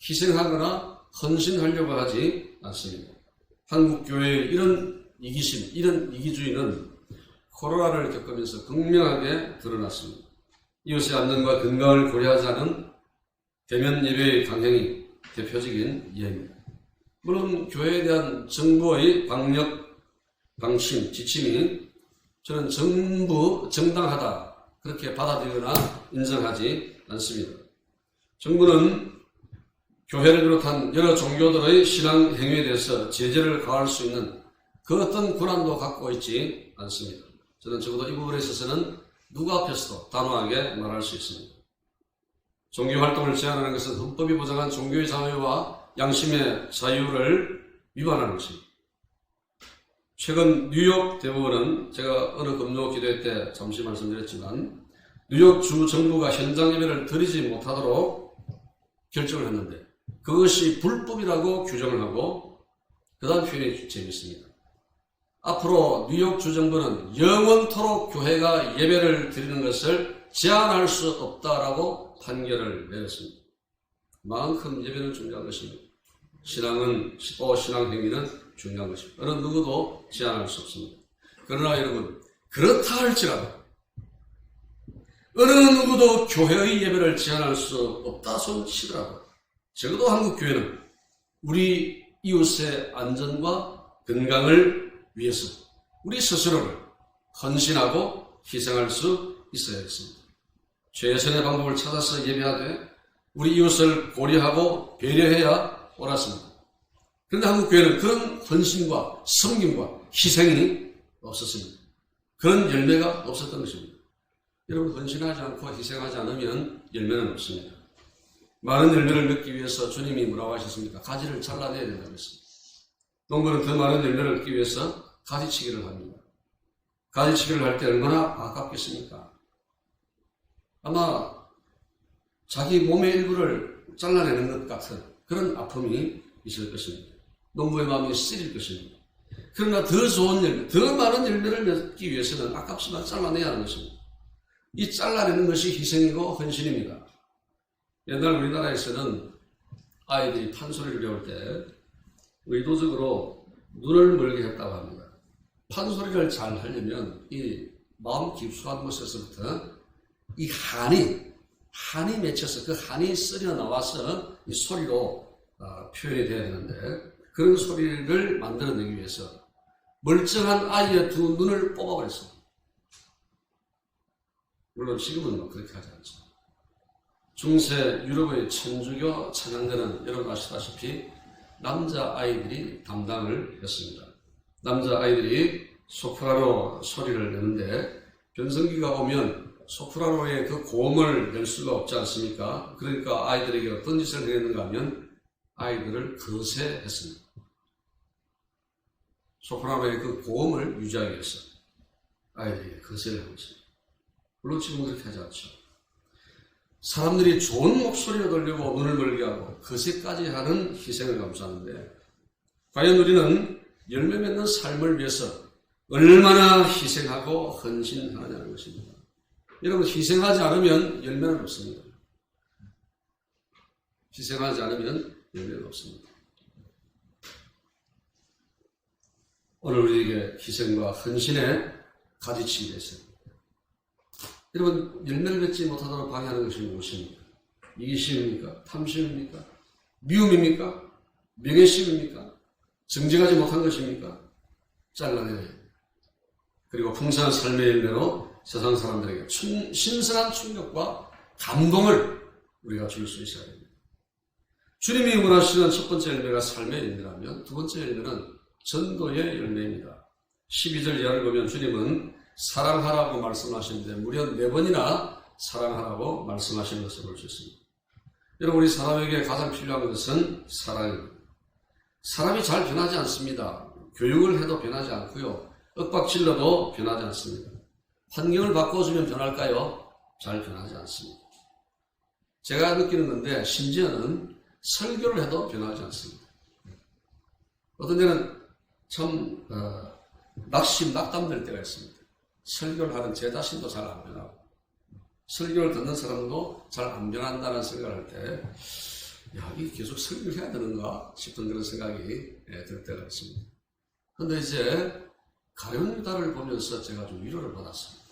희생하거나 헌신하려고 하지 않습니다. 한국 교회의 이런 이기심, 이런 이기주의는 코로나를 겪으면서 극명하게 드러났습니다. 이웃의 안전과 건강을 고려하지 않은 대면 예배의 강행이 대표적인 예입니다. 물론 교회에 대한 정부의 방역, 방침, 지침이 저는 전부 정당하다 그렇게 받아들이거나 인정하지 않습니다. 정부는 교회를 비롯한 여러 종교들의 신앙 행위에 대해서 제재를 가할 수 있는 그 어떤 권한도 갖고 있지 않습니다. 저는 적어도 이 부분에 있어서는 누구 앞에서도 단호하게 말할 수 있습니다. 종교활동을 제한하는 것은 헌법이 보장한 종교의 자유와 양심의 자유를 위반하는 것입니다. 최근 뉴욕 대법원은 제가 어느 금요 기도회 때 잠시 말씀드렸지만 뉴욕 주 정부가 현장 예배를 드리지 못하도록 결정을 했는데 그것이 불법이라고 규정을 하고 그 다음 표현이 재밌습니다. 앞으로 뉴욕 주정부는 영원토록 교회가 예배를 드리는 것을 제한할 수 없다라고 판결을 내렸습니다. 만큼 예배는 중요한 것입니다. 신앙은 신앙 행위는 중요한 것입니다. 어느 누구도 제한할 수 없습니다. 그러나 여러분, 그렇다 할지라도 어느 누구도 교회의 예배를 제한할 수 없다 손 치더라도 적어도 한국 교회는 우리 이웃의 안전과 건강을 위해서 우리 스스로를 헌신하고 희생할 수 있어야겠습니다. 최선의 방법을 찾아서 예배하되 우리 이웃을 고려하고 배려해야 옳았습니다. 그런데 한국 교회는 그런 헌신과 섬김과 희생이 없었습니다. 그런 열매가 없었던 것입니다. 여러분, 헌신하지 않고 희생하지 않으면 열매는 없습니다. 많은 열매를 맺기 위해서 주님이 뭐라고 하셨습니까? 가지를 잘라내야 된다고 했습니다. 농부는 더 많은 열매를 얻기 위해서 가지치기를 합니다. 가지치기를 할 때 얼마나 아깝겠습니까? 아마 자기 몸의 일부를 잘라내는 것 같은 그런 아픔이 있을 것입니다. 농부의 마음이 쓰릴 것입니다. 그러나 더 좋은 열매, 더 많은 열매를 맺기 위해서는 아깝지만 잘라내야 하는 것입니다. 이 잘라내는 것이 희생이고 헌신입니다. 옛날 우리나라에서는 아이들이 판소리를 배울 때 의도적으로 눈을 멀게 했다고 합니다. 판소리를 잘 하려면 이 마음 깊숙한 곳에서부터 이 한이 맺혀서 그 한이 썰려 나와서 이 소리로 표현이 돼야 되는데, 그런 소리를 만들어내기 위해서 멀쩡한 아이의 두 눈을 뽑아버렸습니다. 물론 지금은 그렇게 하지 않죠. 중세 유럽의 천주교 찬양대는 여러분 아시다시피 남자 아이들이 담당을 했습니다. 남자 아이들이 소프라노 소리를 내는데 변성기가 오면 소프라노의 그 고음을 낼 수가 없지 않습니까? 그러니까 아이들에게 어떤 짓을 해냈는가 하면 아이들을 거세했습니다. 소프라노의 그 고음을 유지하기 위해서 아이들에게 거세를 하고 있습니다. 물론 지금 그렇게 하지 않죠. 사람들이 좋은 목소리로 들려고 눈을 멀게 하고 거세까지 하는 희생을 감수하는데, 과연 우리는 열매 맺는 삶을 위해서 얼마나 희생하고 헌신하느냐는 것입니다. 여러분, 희생하지 않으면 열매는 없습니다. 희생하지 않으면 열매는 없습니다. 오늘 우리에게 희생과 헌신의 가지치기가 있습니다. 여러분, 열매를 맺지 못하도록 방해하는 것이 무엇입니까? 이기심입니까? 탐심입니까? 미움입니까? 명예심입니까? 정직하지 못한 것입니까? 잘라내야 합니다. 그리고 풍성한 삶의 열매로 세상 사람들에게 신선한 충격과 감동을 우리가 줄 수 있어야 됩니다. 주님이 원하시는 첫 번째 열매가 삶의 열매라면, 두 번째 열매는 전도의 열매입니다. 12절 이하를 보면 주님은 사랑하라고 말씀하시는데 무려 4번이나 사랑하라고 말씀하시는 것을 볼 수 있습니다. 여러분, 우리 사람에게 가장 필요한 것은 사랑입니다. 사람이 잘 변하지 않습니다. 교육을 해도 변하지 않고요. 윽박질러도 변하지 않습니다. 환경을 바꿔주면 변할까요? 잘 변하지 않습니다. 제가 느끼는 건데, 심지어는 설교를 해도 변하지 않습니다. 어떤 데는 참 낙담될 때가 있습니다. 설교를 하는 제 자신도 잘 안 변하고, 설교를 듣는 사람도 잘 안 변한다는 생각을 할 때, 이게 계속 설교를 해야 되는가 싶은 그런 생각이 들 때가 있습니다. 그런데 이제 가룟 유다를 보면서 제가 좀 위로를 받았습니다.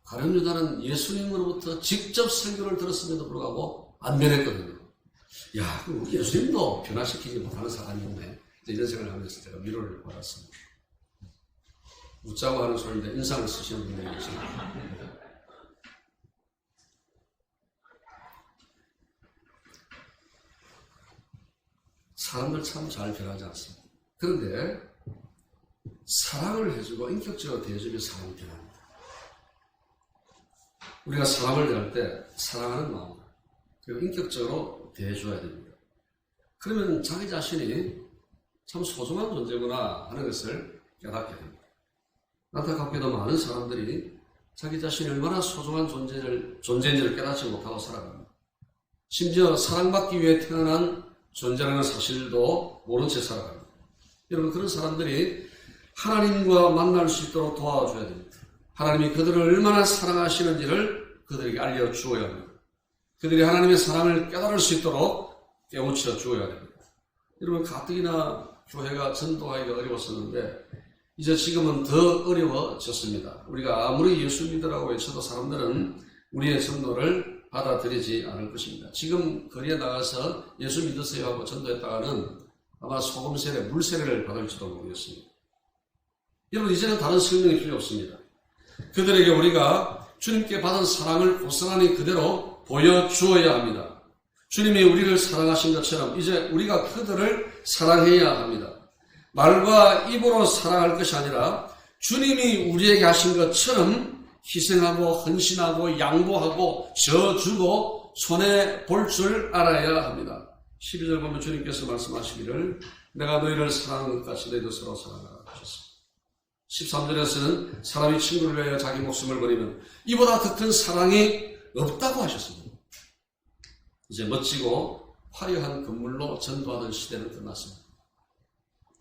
가룟 유다는 예수님으로부터 직접 설교를 들었음에도 불구하고 안 변했거든요. 그럼 우리 예수님도 변화시키지 못하는 사람이 있네. 이런 생각을 하면서 제가 위로를 받았습니다. 웃자고 하는 소리인데 인상을 쓰시는 분들이 계십니다. 사람들 참 잘 변하지 않습니다. 그런데 사랑을 해주고 인격적으로 대해주면 사람이 변합니다. 우리가 사람을 대할 때 사랑하는 마음, 그리고 인격적으로 대해줘야 됩니다. 그러면 자기 자신이 참 소중한 존재구나 하는 것을 깨닫게 됩니다. 안타깝게도 많은 사람들이 자기 자신이 얼마나 소중한 존재인지를 깨닫지 못하고 살아갑니다. 심지어 사랑받기 위해 태어난 존재라는 사실도 모른 채 살아갑니다. 여러분, 그런 사람들이 하나님과 만날 수 있도록 도와줘야 됩니다. 하나님이 그들을 얼마나 사랑하시는지를 그들에게 알려주어야 합니다. 그들이 하나님의 사랑을 깨달을 수 있도록 깨우쳐 주어야 됩니다. 여러분, 가뜩이나 교회가 전도하기가 어려웠었는데 이제 지금은 더 어려워졌습니다. 우리가 아무리 예수 믿으라고 외쳐도 사람들은 우리의 전도를 받아들이지 않을 것입니다. 지금 거리에 나가서 예수 믿으세요 하고 전도했다가는 아마 소금 세례, 물 세례를 받을지도 모르겠습니다. 여러분, 이제는 다른 설명이 필요 없습니다. 그들에게 우리가 주님께 받은 사랑을 고스란히 그대로 보여주어야 합니다. 주님이 우리를 사랑하신 것처럼 이제 우리가 그들을 사랑해야 합니다. 말과 입으로 사랑할 것이 아니라 주님이 우리에게 하신 것처럼 희생하고 헌신하고 양보하고 져주고 손해볼 줄 알아야 합니다. 12절 보면 주님께서 말씀하시기를 내가 너희를 사랑하는 것 같이 너희도 서로 사랑하라 하셨습니다. 13절에서는 사람이 친구를 위하여 자기 목숨을 버리면 이보다 더 큰 사랑이 없다고 하셨습니다. 이제 멋지고 화려한 건물로 전도하던 시대는 끝났습니다.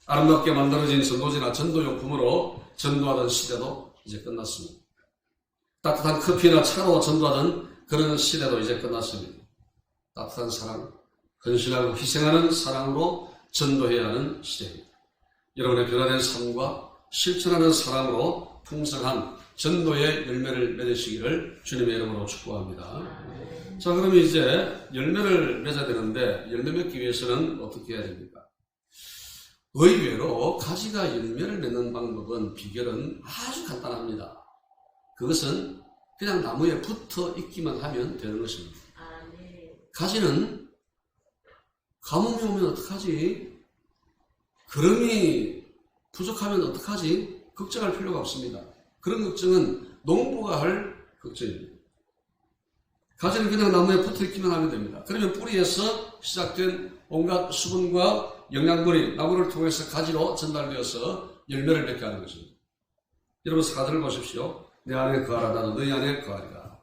아름답게 만들어진 전도지나 전도용품으로 전도하던 시대도 이제 끝났습니다. 따뜻한 커피나 차로 전도하던 그런 시대도 이제 끝났습니다. 따뜻한 사랑, 헌신하고 희생하는 사랑으로 전도해야 하는 시대입니다. 여러분의 변화된 삶과 실천하는 사랑으로 풍성한 전도의 열매를 맺으시기를 주님의 이름으로 축복합니다. 자, 그러면 이제 열매를 맺어야 되는데 열매 맺기 위해서는 어떻게 해야 됩니까? 의외로 가지가 열매를 맺는 방법은 비결은 아주 간단합니다. 그것은 그냥 나무에 붙어 있기만 하면 되는 것입니다. 가지는 가뭄이 오면 어떡하지? 거름이 부족하면 어떡하지? 걱정할 필요가 없습니다. 그런 걱정은 농부가 할 걱정입니다. 가지는 그냥 나무에 붙어 있기만 하면 됩니다. 그러면 뿌리에서 시작된 온갖 수분과 영양분이 나무를 통해서 가지로 전달되어서 열매를 맺게 하는 것입니다. 여러분 사과를 보십시오. 내 안에 거하라 나도 너희 안에 거하리라.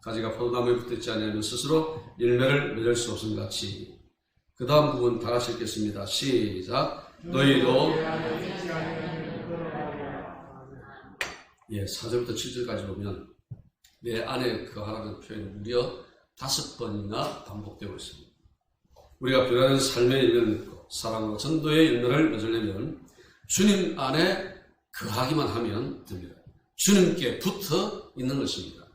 가지가 포도나무에 붙어있지 않으면 스스로 열매를 맺을 수 없음 같이. 그 다음 부분 다 같이 읽겠습니다. 시작. 너희도 4절부터 7절까지 보면 내 안에 거하라는 표현이 무려 5번이나 반복되고 있습니다. 우리가 변화된 삶의 열매를 믿고 사랑으로 전도의 열매를 맺으려면 주님 안에 거하기만 하면 됩니다. 주님께 붙어 있는 것입니다.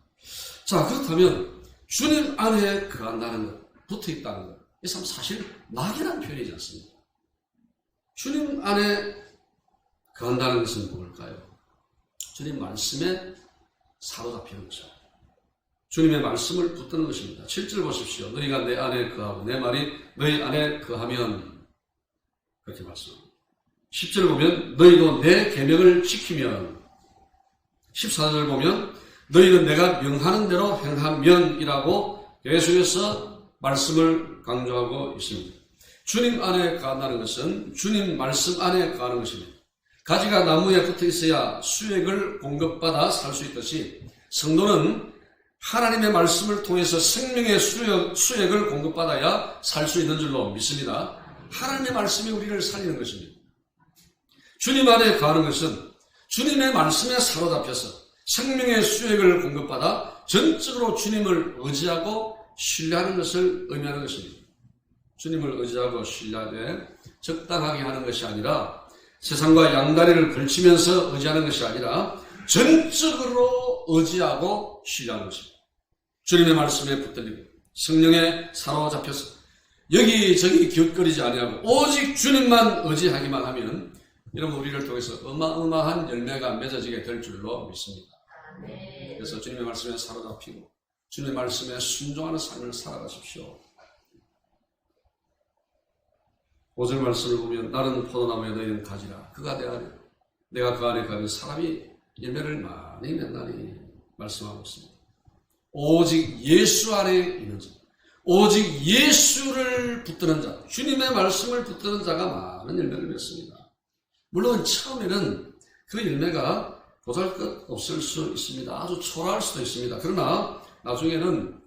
자, 그렇다면 주님 안에 거한다는 것, 붙어 있다는 것, 이 사실 막연한 표현이지 않습니까? 주님 안에 거한다는 것은 뭘까요? 주님 말씀에 사로잡히는 것입니다. 주님의 말씀을 붙드는 것입니다. 7절 보십시오. 너희가 내 안에 거하고 내 말이 너희 안에 거하면, 그렇게 말씀합니다. 10절 보면 너희도 내 계명을 지키면, 14절 보면 너희는 내가 명하는 대로 행하면이라고 계속해서 말씀을 강조하고 있습니다. 주님 안에 거한다는 것은 주님 말씀 안에 거하는 것입니다. 가지가 나무에 붙어 있어야 수액을 공급받아 살 수 있듯이 성도는 하나님의 말씀을 통해서 생명의 수액을 공급받아야 살 수 있는 줄로 믿습니다. 하나님의 말씀이 우리를 살리는 것입니다. 주님 안에 거하는 것은 주님의 말씀에 사로잡혀서 생명의 수액을 공급받아 전적으로 주님을 의지하고 신뢰하는 것을 의미하는 것입니다. 주님을 의지하고 신뢰하되 적당하게 하는 것이 아니라 세상과 양다리를 걸치면서 의지하는 것이 아니라 전적으로 의지하고 신뢰하는 것입니다. 주님의 말씀에 붙들리고 성령에 사로잡혀서 여기저기 기웃거리지 아니하고 오직 주님만 의지하기만 하면 여러분 우리를 통해서 어마어마한 열매가 맺어지게 될 줄로 믿습니다. 그래서 주님의 말씀에 사로잡히고 주님의 말씀에 순종하는 삶을 살아가십시오. 5절 말씀을 보면 나는 포도나무에 너희는 가지라. 그가 내 안에 내가 그 안에 가면 사람이 열매를 많이 맺나니 말씀하고 있습니다. 오직 예수 안에 있는 자, 오직 예수를 붙드는 자, 주님의 말씀을 붙드는 자가 많은 열매를 맺습니다. 물론 처음에는 그 열매가 보잘것없을 수 있습니다. 아주 초라할 수도 있습니다. 그러나 나중에는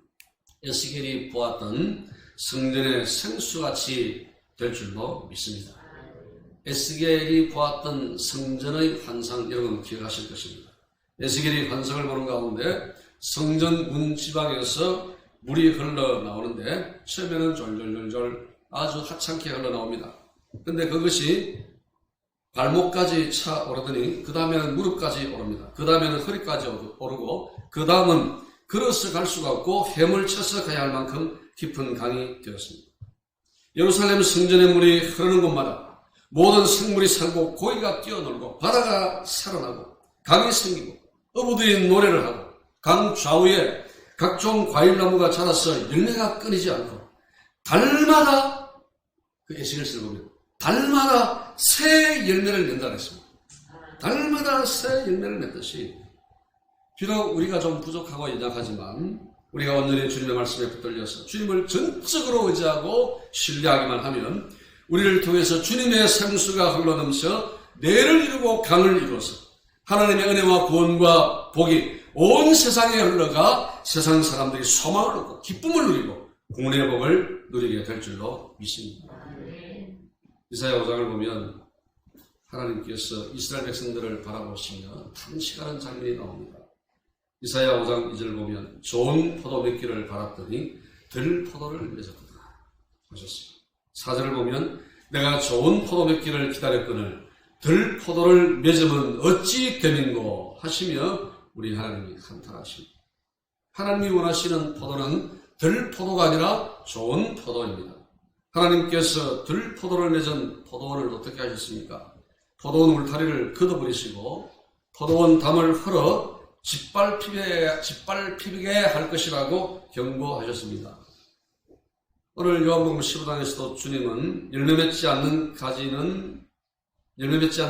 에스겔이 보았던 성전의 생수같이 될 줄로 믿습니다. 에스겔이 보았던 성전의 환상 여러분 기억하실 것입니다. 에스겔이 환상을 보는 가운데 성전 문 지방에서 물이 흘러나오는데 처음에는 졸졸졸졸 아주 하찮게 흘러나옵니다. 근데 그것이 발목까지 차오르더니 그 다음에는 무릎까지 오릅니다. 그 다음에는 허리까지 오르고 그 다음은 걸어서 갈 수가 없고 헤물 쳐서 가야 할 만큼 깊은 강이 되었습니다. 예루살렘 성전의 물이 흐르는 곳마다 모든 생물이 살고 고기가 뛰어놀고 바다가 살아나고 강이 생기고 어부들이 노래를 하고 강 좌우에 각종 과일나무가 자라서 열매가 끊이지 않고 달마다 그 에스겔서를 보면 달마다 새 열매를 낸다 그랬습니다. 달마다 새 열매를 맺듯이 비록 우리가 좀 부족하고 연약하지만 우리가 온전히 주님의 말씀에 붙들려서 주님을 전적으로 의지하고 신뢰하기만 하면 우리를 통해서 주님의 생수가 흘러넘쳐 내를 이루고 강을 이루어서 하나님의 은혜와 구원과 복이 온 세상에 흘러가 세상 사람들이 소망을 얻고 기쁨을 누리고 구원의 복을 누리게 될 줄로 믿습니다. 이사야 5장을 보면 하나님께서 이스라엘 백성들을 바라보시며 탄식하는 장면이 나옵니다. 이사야 5장 2절 보면 좋은 포도 맺기를 바랐더니 들포도를 맺었구나 하셨습니다. 4절을 보면 내가 좋은 포도 맺기를 기다렸거늘 들포도를 맺으면 어찌 됨인고 하시며 우리 하나님이 한탄하십니다. 하나님이 원하시는 포도는 들포도가 아니라 좋은 포도입니다. 하나님께서 들포도를 맺은 포도원을 어떻게 하셨습니까? 포도원 울타리를 걷어버리시고 포도원 담을 헐어 짓밟히게 할 것이라고 경고하셨습니다. 오늘 요한복음 15장에서도 주님은 열매 맺지 않는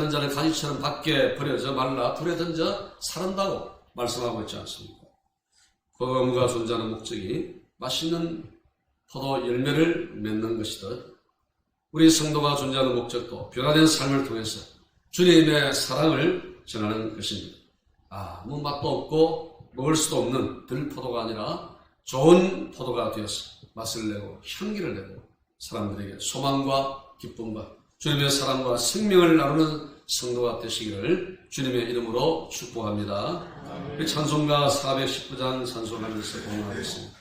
자를 가지처럼 밖에 버려져 말라 불에 던져 사른다고 말씀하고 있지 않습니까? 포도나무가 존재하는 목적이 맛있는 포도 열매를 맺는 것이듯 우리 성도가 존재하는 목적도 변화된 삶을 통해서 주님의 사랑을 전하는 것입니다. 아무 맛도 없고 먹을 수도 없는 들포도가 아니라 좋은 포도가 되어서 맛을 내고 향기를 내고 사람들에게 소망과 기쁨과 주님의 사랑과 생명을 나누는 성도가 되시기를 주님의 이름으로 축복합니다. 우리 찬송가 419장 찬송하면서 공헌하겠습니다.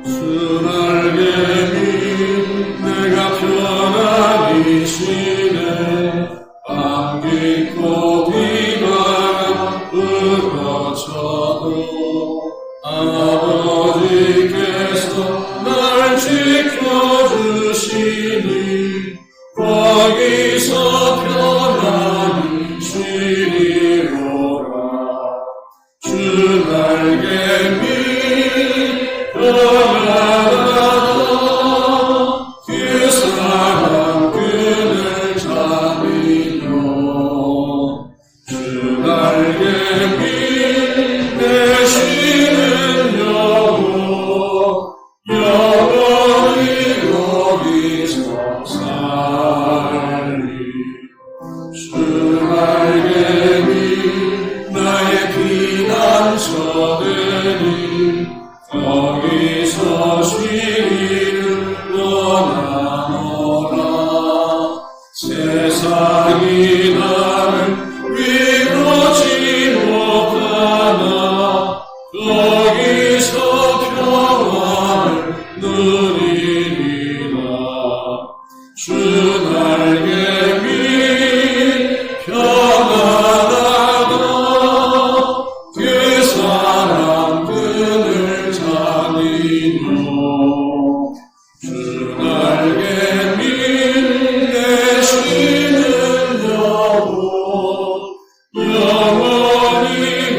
주 날개니 내가 편안히 쉬네 밤 깊고 비가 으러쳐도 아버지께서 날 지켜주시니 거기서 편안히 쉬리로라. 주 날개 밑 평안하다 그 사랑 끈을 잡으며 주 날개 밑 내 쉬는 영원히 거기서 살리. 주 날개 밑 나의 피난처되니 거기서 쉬기를 원하노라. 세상이 나를 위로치 못하나 거기서 평안을 누리리라. 주 날개 밑 평안하다 그 사랑 끈을 잡으며 주 날개 밑 내 쉬는 영원히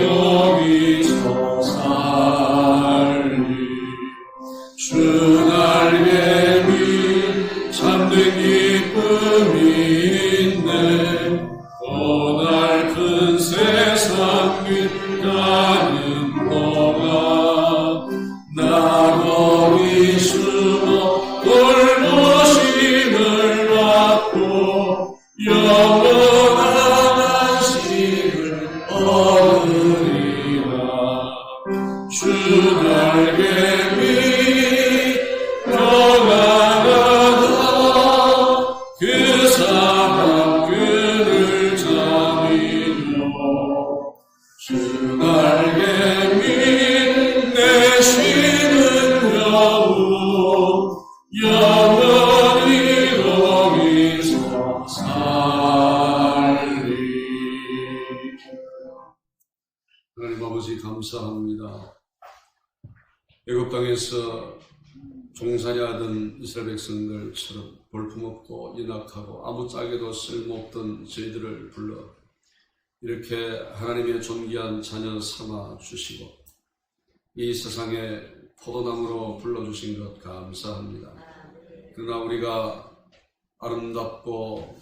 거기서 살리. 주 날개 밑 참된 기쁨이 있네. 고달픈 세상 길 가는 동안 나 거기 숨어 돌보심을 받고 영원한 안식을 얻으리라. 주 날개 밑 평안하다 그 사랑 끈을 잡으며 주 날개 밑 내 쉬는 영원히 거기서 살리. 하나님 아버지 감사합니다. 애굽 땅에서 종살이 하던 이스라엘 백성들처럼 볼품없고 연약하고 아무짝에도 쓸모없던 저희들을 불러 이렇게 하나님의 존귀한 자녀 삼아 주시고 이 세상에 포도나무로 불러주신 것 감사합니다. 그러나 우리가 아름답고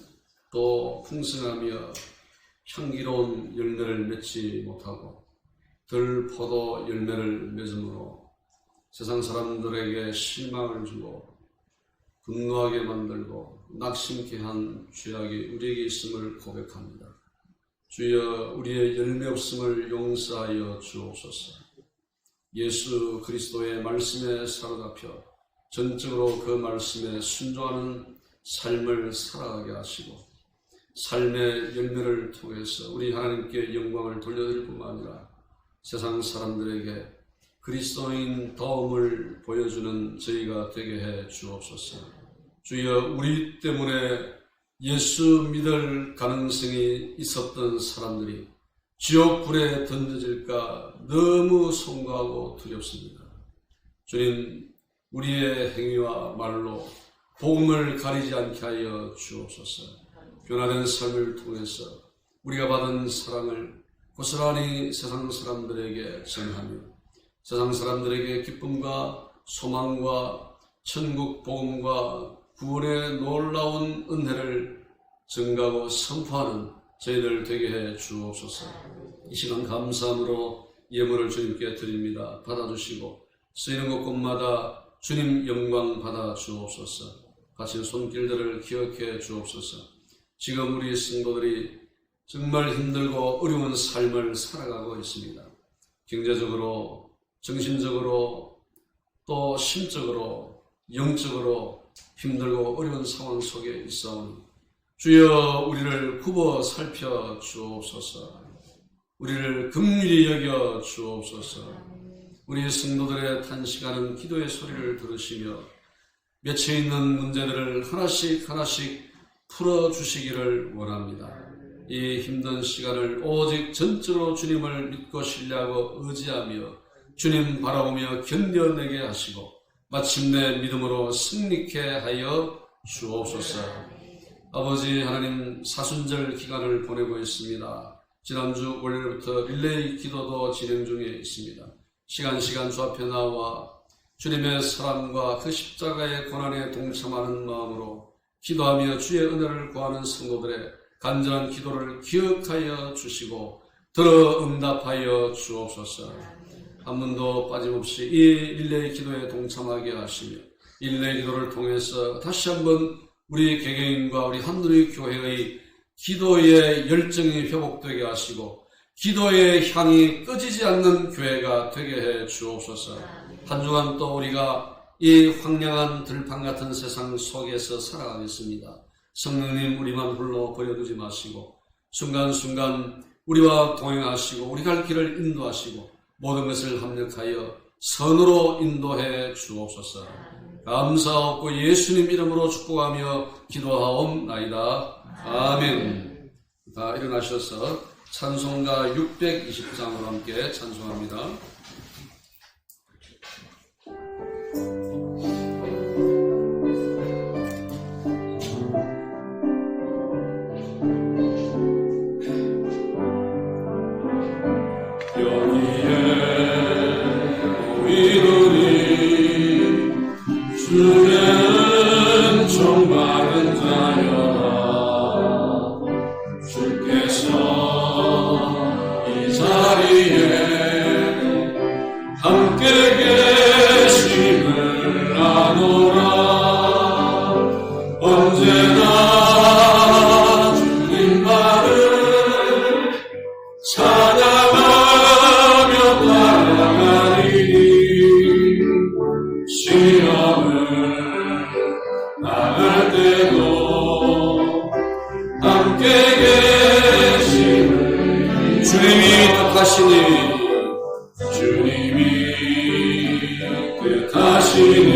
또 풍성하며 향기로운 열매를 맺지 못하고 들포도 열매를 맺음으로 세상 사람들에게 실망을 주고 분노하게 만들고 낙심케 한 죄악이 우리에게 있음을 고백합니다. 주여, 우리의 열매 없음을 용서하여 주옵소서. 예수 그리스도의 말씀에 사로잡혀 전적으로 그 말씀에 순종하는 삶을 살아가게 하시고 삶의 열매를 통해서 우리 하나님께 영광을 돌려드릴 뿐만 아니라 세상 사람들에게 그리스도인 다움을 보여주는 저희가 되게 해 주옵소서. 주여, 우리 때문에 예수 믿을 가능성이 있었던 사람들이 지옥불에 던져질까 너무 송구하고 두렵습니다. 주님, 우리의 행위와 말로 복음을 가리지 않게 하여 주옵소서. 변화된 삶을 통해서 우리가 받은 사랑을 고스란히 세상 사람들에게 전하며 세상 사람들에게 기쁨과 소망과 천국 복음과 구원의 놀라운 은혜를 증가하고 선포하는 저희들 되게 해 주옵소서. 이 시간 감사함으로 예물을 주님께 드립니다. 받아주시고 쓰이는 곳곳마다 주님 영광 받아 주옵소서. 바친 손길들을 기억해 주옵소서. 지금 우리 성도들이 정말 힘들고 어려운 삶을 살아가고 있습니다. 경제적으로, 정신적으로, 또 심적으로, 영적으로 힘들고 어려운 상황 속에 있사오니 주여, 우리를 굽어 살펴 주옵소서. 우리를 긍휼히 여겨 주옵소서. 우리 성도들의 탄식하는 기도의 소리를 들으시며 맺혀 있는 문제들을 하나씩 풀어주시기를 원합니다. 이 힘든 시간을 오직 전적으로 주님을 믿고 신뢰하고 의지하며 주님 바라보며 견뎌내게 하시고 마침내 믿음으로 승리케 하여 주옵소서. 아버지 하나님, 사순절 기간을 보내고 있습니다. 지난주 월요일부터 릴레이 기도도 진행 중에 있습니다. 시간 주 앞에 나와 주님의 사랑과 그 십자가의 고난에 동참하는 마음으로 기도하며 주의 은혜를 구하는 성도들의 간절한 기도를 기억하여 주시고 들어 응답하여 주옵소서. 한 분도 빠짐없이 이 릴레이 기도에 동참하게 하시며 이 릴레이 기도를 통해서 다시 한번 우리 개개인과 우리 한누리 교회의 기도의 열정이 회복되게 하시고 기도의 향이 꺼지지 않는 교회가 되게 해 주옵소서. 한 주간 또 우리가 이 황량한 들판 같은 세상 속에서 살아가겠습니다. 성령님, 우리만 홀로 버려두지 마시고 순간순간 우리와 동행하시고 우리 갈 길을 인도하시고 모든 것을 합력하여 선으로 인도해 주옵소서. 감사하고 예수님 이름으로 축복하며 기도하옵나이다. 아멘. 다 일어나셔서 찬송가 620장으로 함께 찬송합니다. 주는 종말은 자여라. 주께서 이 자리에 함께 계심을 아노라. 언제나 주님 말을 찬양하며 따라가리니 시험을 나갈 때도 함께 계심을 주님이 뜻하시니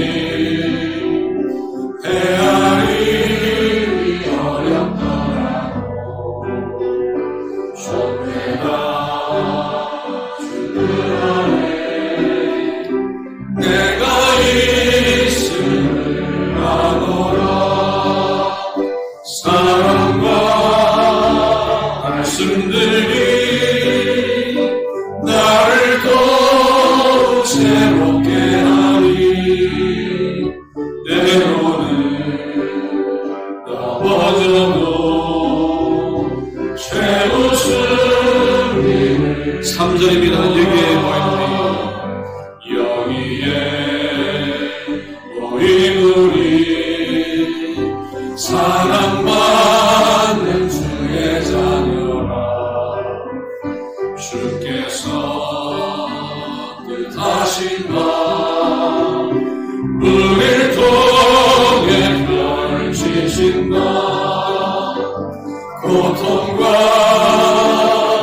헤아리기 어렵더라도 좋게다 주들 안에 내가 있음을 아노라. 사랑과 말씀들이 우리 사랑받는 주의 자녀라. 주께서 뜻하신 바 우리를 통해 펼치신다. 고통과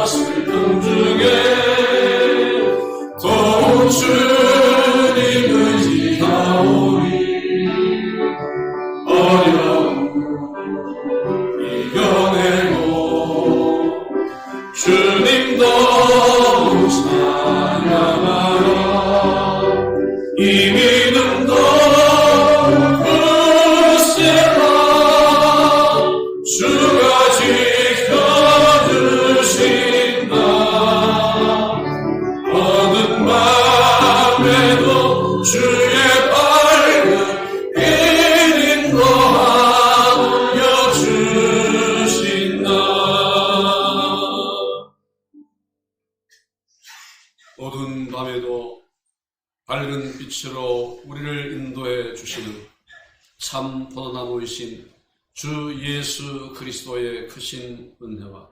슬픔 중에 더욱 주님 의지하오니 어려움 이겨내고 주님 더욱 찬양하라. 이 믿음 더욱 굳세라. 주가 지켜주신다. 어느 밤에도 주의 밝은 빛 인도하여 주신다. 어두운 밤에도 밝은 빛으로 우리를 인도해 주시는 참 포도나무이신 주 예수 그리스도의 크신 은혜와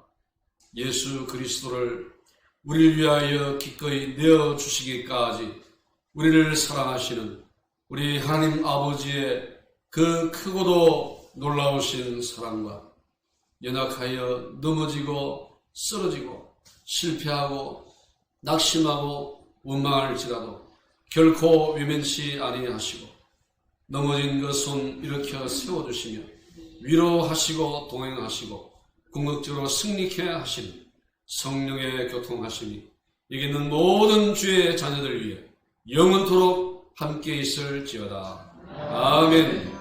예수 그리스도를 우리를 위하여 기꺼이 내어주시기까지 우리를 사랑하시는 우리 하나님 아버지의 그 크고도 놀라우신 사랑과 연약하여 넘어지고 쓰러지고 실패하고 낙심하고 원망할지라도 결코 외면치 아니하시고 넘어진 그 손 일으켜 세워주시며 위로하시고 동행하시고 궁극적으로 승리케 하시는 성령의 교통하심이 여기 있는 모든 주의 자녀들 위해 영원토록 함께 있을지어다. 아멘.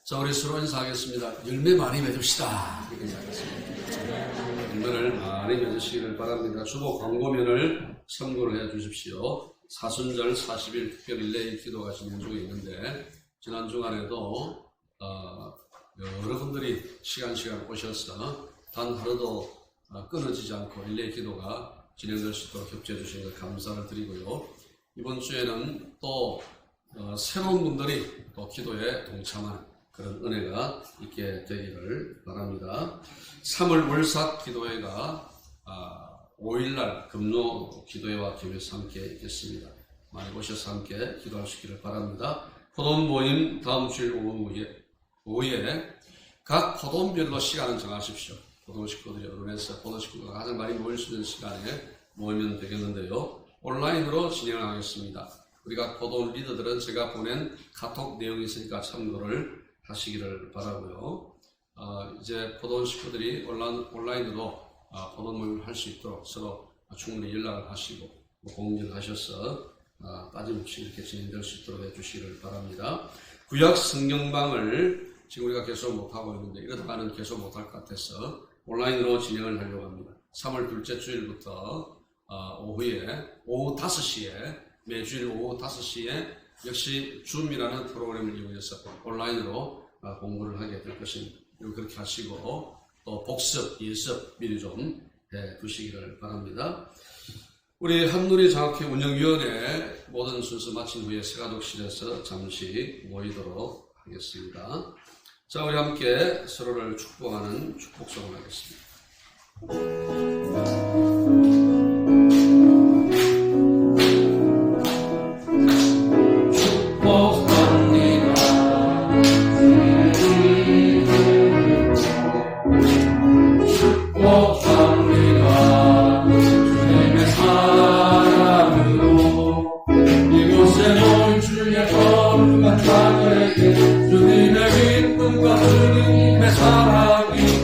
자, 우리 서로 인사하겠습니다. 열매 많이 맺읍시다. 이렇게 인사하겠습니다. 열매를 많이 맺으시기를 바랍니다. 주보 광고면을 참고를 해 주십시오. 사순절 40일 특별 릴레이 기도가 진행 중에 있는데, 지난 주간에도 여러분들이 시간 오셔서 단 하루도 끊어지지 않고 릴레이 기도가 진행될 수 있도록 협조해 주신 것 감사를 드리고요. 이번 주에는 또 새로운 분들이 또 기도에 동참하는 그런 은혜가 있게 되기를 바랍니다. 3월 월삭 기도회가 5일날 금요 기도회와 겸해서 함께 있겠습니다. 많이 오셔서 함께 기도하시기를 바랍니다. 포돈 모임 다음 주일 오후에 각 포돈별로 시간을 정하십시오. 포돈 식구들이 언론에서 포돈 식구가 가장 많이 모일 수 있는 시간에 모이면 되겠는데요. 온라인으로 진행을 하겠습니다. 우리가 포돈 리더들은 제가 보낸 카톡 내용이 있으니까 참고를 하시기를 바라고요. 이제 포돈 식구들이 온라인으로 포돈 모임을 할 수 있도록 서로 충분히 연락을 하시고 공유하셔서 빠짐없이 이렇게 진행될 수 있도록 해주시기를 바랍니다. 구약 성경방을 지금 우리가 계속 못하고 있는데 이러다가는 계속 못할 것 같아서 온라인으로 진행을 하려고 합니다. 3월 둘째 주일부터 오후 5시에 매주일 오후 5시에 역시 줌이라는 프로그램을 이용해서 온라인으로 공부를 하게 될 것입니다. 그렇게 하시고 또 복습, 예습 미리 좀 해 두시기를 바랍니다. 우리 한누리 장학회 운영위원회 모든 순서 마친 후에 세가독실에서 잠시 모이도록 하겠습니다. 자, 우리 함께 서로를 축복하는 축복성을 하겠습니다. 주님의 기쁨과 주님의 사랑이